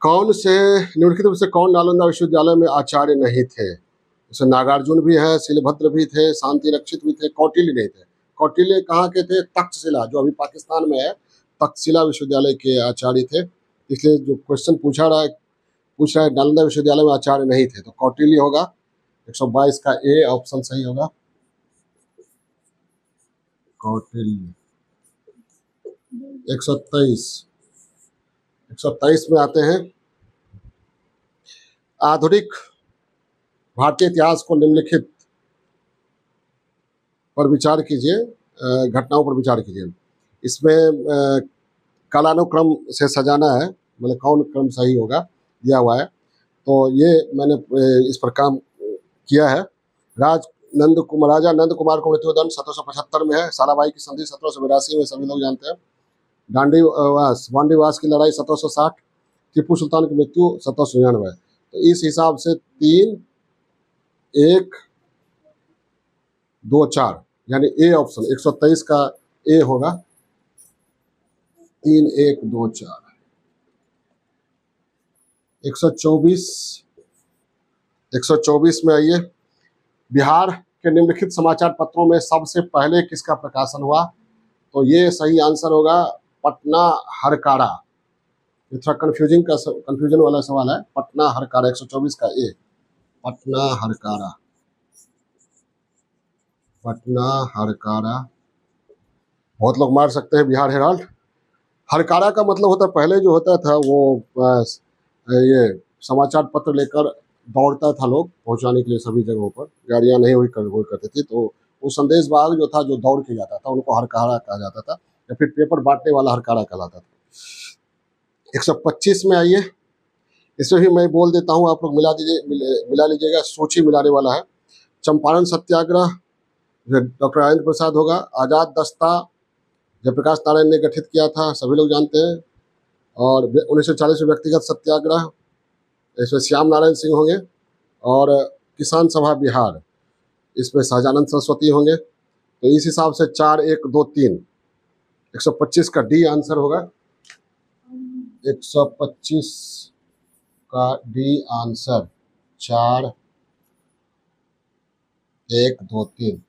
कौन से निम्नलिखित में से कौन नालंदा विश्वविद्यालय में आचार्य नहीं थे? जैसे नागार्जुन भी है, शिलभद्र भी थे, शांति रक्षित भी थे, कौटिल्य नहीं थे। कौटिल्य कहाँ के थे? तक्षशिला, जो अभी पाकिस्तान में है, तक्षशिला विश्वविद्यालय के आचार्य थे। इसलिए जो क्वेश्चन पूछ रहा है नालंदा विश्वविद्यालय में आचार्य नहीं थे, तो कौटिल्य होगा। 122 का ए ऑप्शन सही होगा, कौटिल्य। 123 में आते हैं, आधुनिक भारतीय इतिहास को निम्नलिखित पर विचार कीजिए, घटनाओं पर विचार कीजिए। इसमें कालानुक्रम से सजाना है, मतलब कौन क्रम सही होगा दिया हुआ है। तो ये मैंने इस पर काम किया है। राजा नंद कुमार को मृत्युदंड 1775 में है। साराभाई की संधि 1782 में, सभी लोग जानते हैं। वांडीवास की लड़ाई 1760, टीपू सुल्तान की मृत्यु 1799। तो इस हिसाब से 3, 1, 2, 4 यानी ए ऑप्शन 123 का ए होगा। 3, 1, 2, 4। 124 में आइए, बिहार के निम्नलिखित समाचार पत्रों में सबसे पहले किसका प्रकाशन हुआ? तो ये सही आंसर होगा पटना हरकारा। ये थोड़ा कंफ्यूजन वाला सवाल है। पटना हरकारा, 124 का ए, पटना हरकारा। पटना हरकारा बहुत लोग मार सकते हैं। बिहार हेराल्ड, हरकारा का मतलब होता है, पहले जो होता था वो ये समाचार पत्र लेकर दौड़ता था लोग पहुंचाने के लिए सभी जगहों पर, गाड़ियां नहीं हुई करती थी, तो वो संदेश वाहक जो था, जो दौड़ के जाता था, उनको हरकारा कहा जाता था, या फिर पेपर बांटने वाला हरकारा कहलाता था। 125 में आइए, इसमें भी मैं बोल देता हूँ, आप लोग मिला लीजिएगा, सूची मिलाने वाला है। चंपारण सत्याग्रह डॉक्टर राजेंद्र प्रसाद होगा। आजाद दस्ता जयप्रकाश नारायण ने गठित किया था, सभी लोग जानते हैं। और 1940 में व्यक्तिगत सत्याग्रह, इसमें श्याम नारायण सिंह होंगे। और किसान सभा बिहार, इसमें सहजानंद सरस्वती होंगे। तो इस हिसाब से 4, 1, 2, 3, 125 का डी आंसर होगा। 125 का डी आंसर, 4, 1, 2, 3।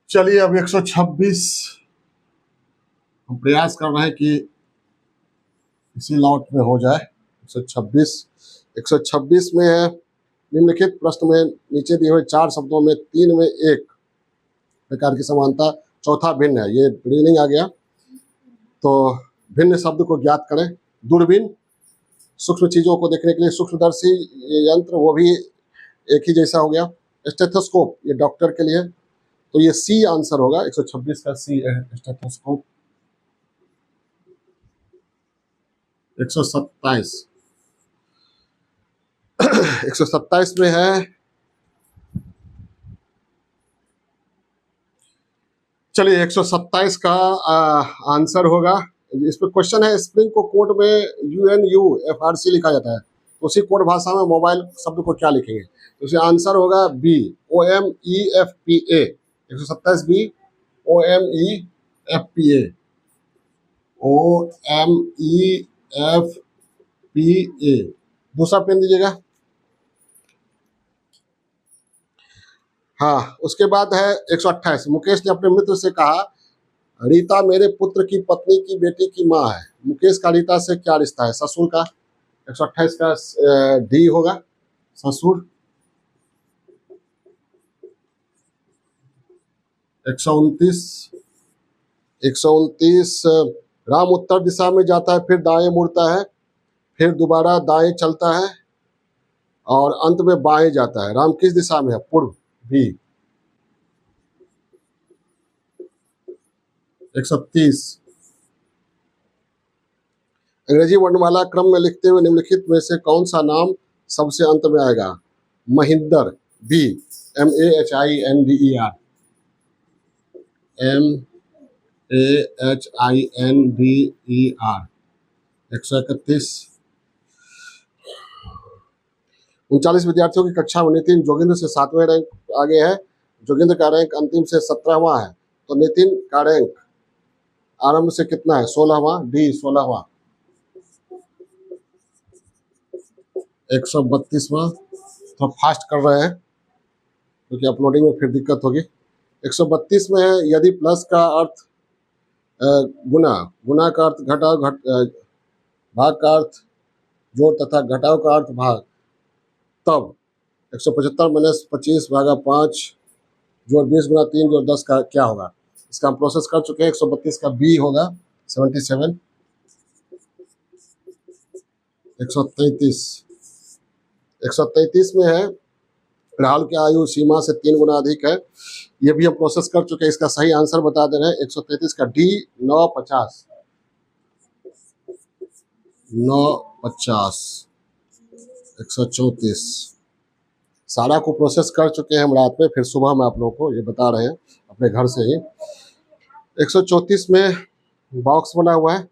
चलिए अब 126 हम प्रयास कर रहे हैं कि इसी लॉट में हो जाए। 126 में है, निम्नलिखित प्रश्न में नीचे दिए हुए 4 शब्दों में 3 में 1 प्रकार की समानता, चौथा भिन्न है। ये रीजनिंग आ गया। तो भिन्न शब्द को ज्ञात करें। दूरबीन, सूक्ष्म चीजों को देखने के लिए सूक्ष्मदर्शी यंत्र, वो भी एक ही जैसा हो गया। स्टेथोस्कोप, ये डॉक्टर के लिए, तो ये सी आंसर होगा। 126 का सी है स्टेथोस्कोप। 127 में है, चलिए 127 का आंसर होगा। इस पर क्वेश्चन है, स्प्रिंग को कोड में UNUFRC लिखा जाता है, तो उसी कोड भाषा में मोबाइल शब्द को क्या लिखेंगे? तो उसका आंसर होगा B, OMEFPA। 127 B, OMEFPA। OMEFPA। दूसरा पेन दीजिएगा। हाँ, उसके बाद है 128। मुकेश ने अपने मित्र से कहा, रीता मेरे पुत्र की पत्नी की बेटी की माँ है। मुकेश का रीता से क्या रिश्ता है? ससुर का। 128 का डी होगा, ससुर। 129 राम उत्तर दिशा में जाता है, फिर दाएं मुड़ता है, फिर दोबारा दाएं चलता है और अंत में बाएं जाता है। राम किस दिशा में है? पूर्व। बी। 130 अंग्रेजी वर्णमाला क्रम में लिखते हुए निम्नलिखित में से कौन सा नाम सबसे अंत में आएगा? महिंदर। बी। MAHINDER। MAHINDER। 131 39 विद्यार्थियों की कक्षा में नितिन जोगिंद्र से 7वें रैंक आगे है। जोगिंद्र का रैंक अंतिम से 17वां है, तो नितिन का रैंक आरंभ से कितना है? 16वां। डी 16वां। 132वां। तो फास्ट कर रहे हैं क्योंकि अपलोडिंग में फिर दिक्कत होगी। 132 में है, यदि प्लस का अर्थ गुना, गुना का अर्थ घटाओ, भाग का अर्थ जोड़ तथा घटाओ का अर्थ भाग, तब 175 माइनस 25 भागा 5 जोड़ 20 गुना 3 जोड़ 10 का क्या होगा? इसका हम प्रोसेस कर चुके हैं। 132 का बी होगा 77। 133 में है, राहुल की आयु सीमा से 3 गुना अधिक है। ये भी हम प्रोसेस कर चुके हैं। इसका सही आंसर बता दे रहे हैं। 133 का डी 950। 950। 134 सारा को प्रोसेस कर चुके हैं हम रात में, फिर सुबह में आप लोगों को ये बता रहे हैं अपने घर से ही। 134 में बॉक्स बना हुआ है,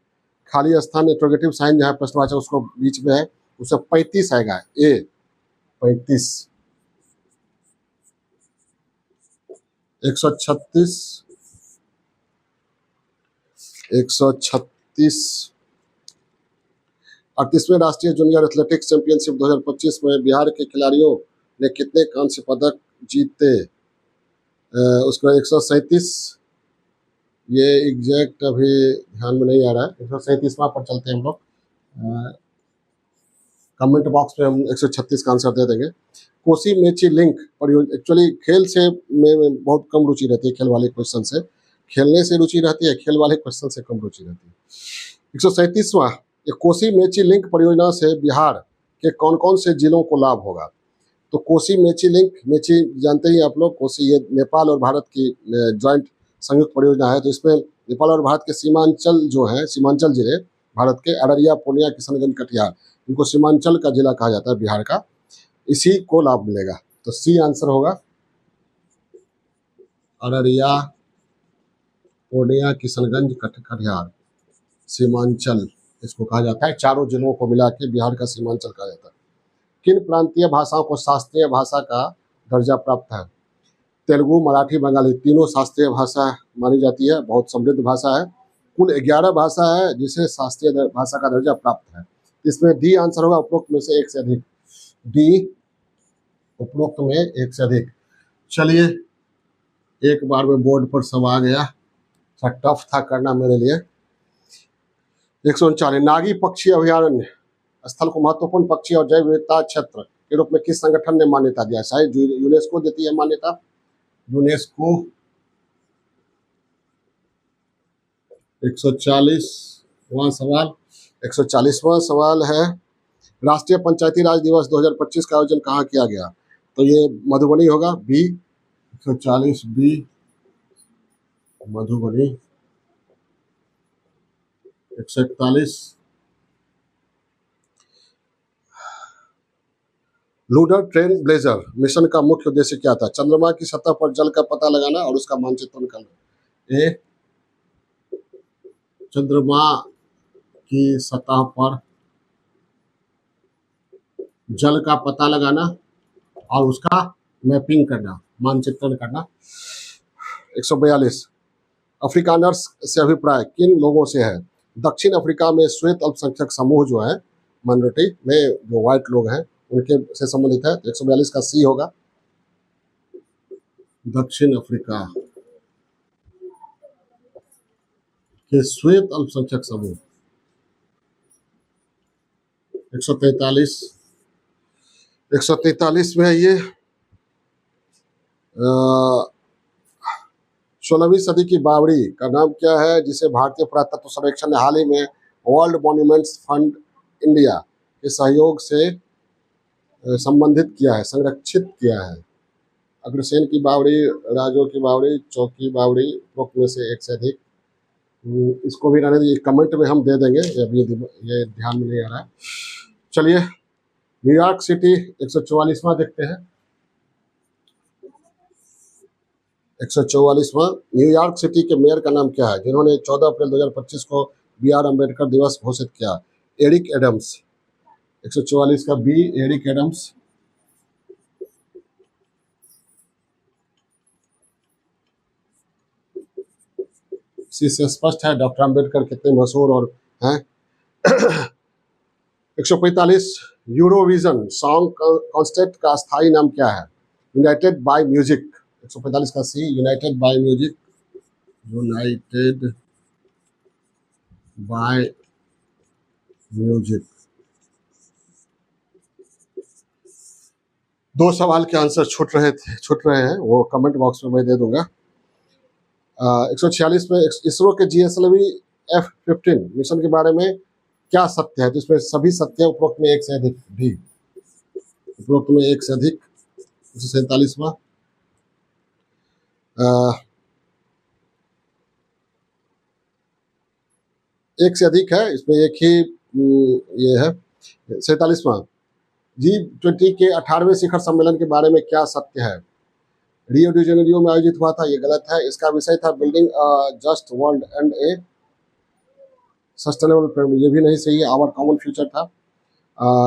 खाली स्थान इंट्रोगेटिव साइन जहाँ प्रश्नवाचक उसको बीच में है, उसे 35 आएगा। ए 35। 136 38वें राष्ट्रीय जूनियर एथलेटिक्स चैंपियनशिप 2025 में बिहार के खिलाड़ियों ने कितने कांस्य पदक जीते? उसका 137। ये एग्जैक्ट अभी ध्यान में नहीं आ रहा है। 137वां पर चलते हैं हम लोग। कमेंट बॉक्स में हम 136 का आंसर दे देंगे। कोसी मेची लिंक परियोजना, एक्चुअली खेल से में बहुत कम रुचि रहती है। खेल वाले क्वेश्चन से, खेलने से रुचि रहती है, खेल वाले क्वेश्चन से कम रुचि रहती है। 137वां, ये कोसी मेची लिंक परियोजना से बिहार के कौन कौन से जिलों को लाभ होगा? तो कोसी मेची लिंक, मेची जानते ही आप लोग, कोसी ये नेपाल और भारत की ज्वाइंट संयुक्त परियोजना है। तो इसमें नेपाल और भारत के सीमांचल जो है, सीमांचल जिले भारत के अररिया, पूर्णिया, किशनगंज, कटिहार, इनको सीमांचल का जिला कहा जाता है बिहार का, इसी को लाभ मिलेगा। तो सी आंसर होगा। अररिया, पूर्णिया, किशनगंज, कटिहार, सीमांचल इसको कहा जाता है। चारों जिलों को मिला के बिहार का सीमांचल कहा जाता है। किन प्रांतीय भाषाओं को शास्त्रीय भाषा का दर्जा प्राप्त है? तेलुगु, मराठी, बंगाली, तीनों शास्त्रीय भाषा मानी जाती है। बहुत समृद्ध भाषा है। कुल 11 भाषा है जिसे शास्त्रीय भाषा का दर्जा प्राप्त है। इसमें डी आंसर होगा, उपरोक्त में से एक से अधिक। डी, उपरोक्त में एक से अधिक। चलिए, एक बार में बोर्ड पर सब आ गया। टफ था करना मेरे लिए। 139 नागी पक्षी अभयारण्य स्थल को महत्वपूर्ण पक्षी और जैव विविधता क्षेत्र के रूप में किस संगठन ने मान्यता दिया? शायद यूनेस्को देती है मान्यता। यूनेस्को। 140वां सवाल। 140वां सवाल है, राष्ट्रीय पंचायती राज दिवस 2025 का आयोजन कहाँ किया गया? तो ये मधुबनी होगा। B 140 B Madhubani. 141 लूडर ट्रेन ब्लेजर मिशन का मुख्य उद्देश्य क्या था? चंद्रमा की सतह पर जल का पता लगाना और उसका मानचित्रण करना। ए, चंद्रमा की सतह पर जल का पता लगाना और उसका मैपिंग करना, मानचित्रण करना। 142 अफ्रीकानर्स से अभिप्राय किन लोगों से है? दक्षिण अफ्रीका में श्वेत अल्पसंख्यक समूह जो है, माइनॉरिटी में जो व्हाइट लोग हैं उनके से संबंधित है। 142 का सी होगा। दक्षिण अफ्रीका के श्वेत अल्पसंख्यक समूह। 143 में है ये। 16वीं सदी की बावड़ी का नाम क्या है, जिसे भारतीय पुरातत्व सर्वेक्षण ने हाल ही में वर्ल्ड मॉन्यूमेंट्स फंड इंडिया के सहयोग से संबंधित किया है, संरक्षित किया है। अग्रसेन की बावड़ी, राजो की बावड़ी, चौक की बावड़ी, उपरोक्त में से एक से अधिक। इसको भी रहने दीजिए, कमेंट में हम दे देंगे, ये ध्यान में नहीं आ रहा है। चलिए न्यूयॉर्क सिटी 144वां देखते हैं। 144वां, न्यूयॉर्क सिटी के मेयर का नाम क्या है, जिन्होंने 14 अप्रैल 2025 को B.R. अम्बेडकर दिवस घोषित किया? Eric Adams. 144 का बी, एरिक एडम्स। इसी से स्पष्ट है डॉक्टर अम्बेडकर कितने मशहूर और हैं। 145, यूरोविजन सॉन्ग कॉन्टेस्ट का स्थायी नाम क्या है? United by music. 145 का C, united by music. United by music. 2 सवाल के आंसर छूट रहे हैं, वो कमेंट बॉक्स में मैं दे दूंगा। 146 में इसरो के GSLV F-15 मिशन के बारे में क्या सत्य है? तो इसमें सभी सत्य, उपरोक्त में एक से अधिक भी, उपरोक्त में एक से अधिक। 147वां, एक से अधिक है, इसमें एक ही ये है। 47वां, G20 के 18वें शिखर सम्मेलन के बारे में क्या सत्य है? रियो डी जेनेरियो में आयोजित हुआ था, ये गलत है। इसका विषय था building just world and A sustainable planet, ये भी नहीं सही है। आवर कॉमन फ्यूचर था।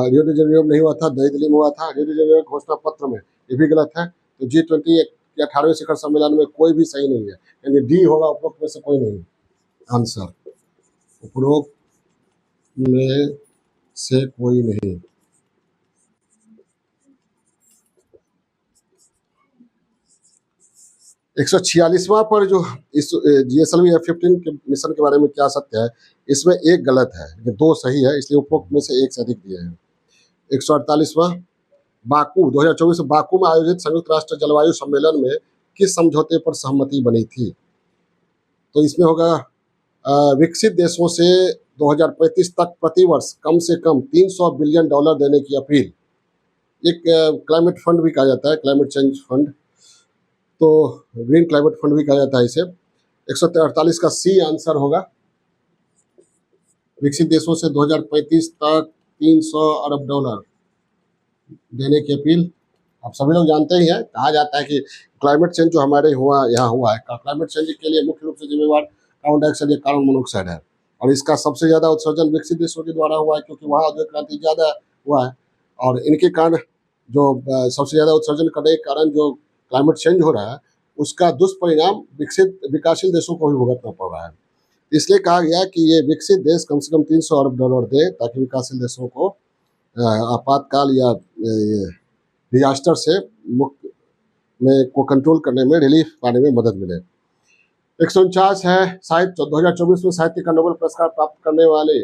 रियो डी जेनेरियो में नहीं हुआ था, नई दिल्ली में हुआ था। रियो डी जेनेरियो घोषणा पत्र में, ये भी गलत है। तो G20 के 18वें शिखर सम्मेलन में कोई भी सही नहीं है, यानी डी होगा, उपरोक्त में से कोई नहीं आंसर, उपरोक्त में से कोई नहीं। 146वां पर जो इस GSLV F-15 के मिशन के बारे में क्या सत्य है, इसमें एक गलत है, ये 2 सही है, इसलिए उपरोक्त में से एक से अधिक दिए हैं। 148वां, बाकू 2024 में बाकू में आयोजित संयुक्त राष्ट्र जलवायु सम्मेलन में किस समझौते पर सहमति बनी थी? तो इसमें होगा विकसित देशों से 2035 तक प्रतिवर्ष कम से कम $300 बिलियन देने की अपील। एक क्लाइमेट फंड भी कहा जाता है, क्लाइमेट चेंज फंड, तो ग्रीन क्लाइमेट फंड भी कहा जाता है इसे। 148 का सी आंसर होगा। विकसित देशों से 2035 तक $300 अरब देने की अपील। आप सभी लोग जानते ही हैं, कहा जाता है कि क्लाइमेट चेंज जो हमारे यहाँ हुआ है, क्लाइमेट चेंज के लिए मुख्य रूप से जिम्मेवार कार्बन डाइऑक्साइड या कार्बन मोनोऑक्साइड है, और इसका सबसे ज़्यादा उत्सर्जन विकसित देशों के द्वारा हुआ है, क्योंकि वहाँ औद्योगिक क्रांति ज़्यादा हुआ है, और इनके कारण जो सबसे ज़्यादा उत्सर्जन करने के कारण जो क्लाइमेट चेंज हो रहा है, उसका दुष्परिणाम विकासशील देशों को भी भुगतना पड़ रहा है। इसलिए कहा गया कि ये विकसित देश कम से कम $300 अरब दे, ताकि विकासशील देशों को आपातकाल या डिजास्टर से मुक्त में को कंट्रोल करने में, रिलीफ पाने में मदद मिले। 149 है, साहित्य 2024 में साहित्य का नोबेल पुरस्कार प्राप्त करने वाले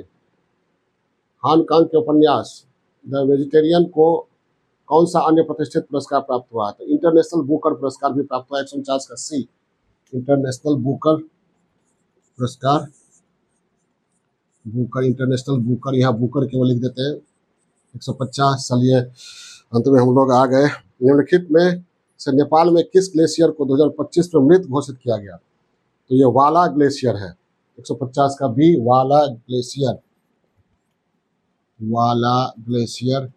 हान कांग के उपन्यास द वेजिटेरियन को कौन सा अन्य प्रतिष्ठित पुरस्कार प्राप्त हुआ है? तो इंटरनेशनल बुकर पुरस्कार भी प्राप्त हुआ। 149 का सी, इंटरनेशनल बुकर पुरस्कार, बुकर, इंटरनेशनल बुकर, यहाँ बुकर केवल लिख देते हैं। 150, चलिए अंत में हम लोग आ गए। निम्नलिखित में से नेपाल में किस ग्लेशियर को 2025 में मृत घोषित किया गया? तो ये वाला ग्लेशियर है। 150 का बी, वाला ग्लेशियर, वाला ग्लेशियर।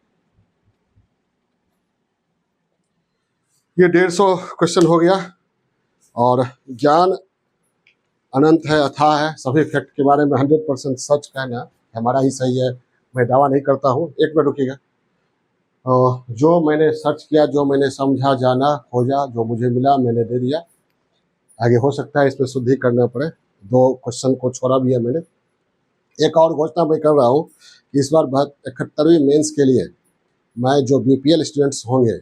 ये 150 क्वेश्चन हो गया, और ज्ञान अनंत है, अथाह है। सभी फैक्ट के बारे में 100% सच कहना हमारा ही सही है, मैं दावा नहीं करता हूँ। एक मिनट रुकिएगा। जो मैंने सर्च किया, जो मैंने समझा, जाना, खोजा, जो मुझे मिला मैंने दे दिया। आगे हो सकता है इसमें शुद्धि करना पड़े, 2 क्वेश्चन को छोड़ा भी है मैंने। एक और घोषणा मैं कर रहा हूँ कि इस बार 71वीं मेंस के लिए मैं जो बीपीएल स्टूडेंट्स होंगे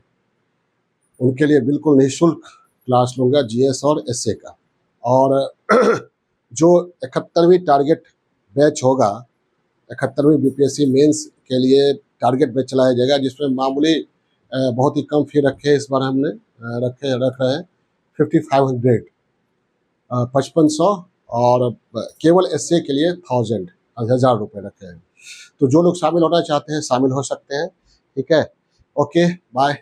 उनके लिए बिल्कुल निःशुल्क क्लास लूँगा जीएस और एसए का। और जो 71वीं टारगेट बैच होगा, 71वीं बीपीएससी मेंस के लिए टारगेट बैच चलाया जाएगा, जिसमें मामूली बहुत ही कम फी रखे इस बार हमने रख रहे हैं 5500 5500 और केवल एसए के लिए 1000 रुपये रखे हैं। तो जो लोग शामिल होना चाहते हैं शामिल हो सकते हैं। ठीक है, ओके बाय।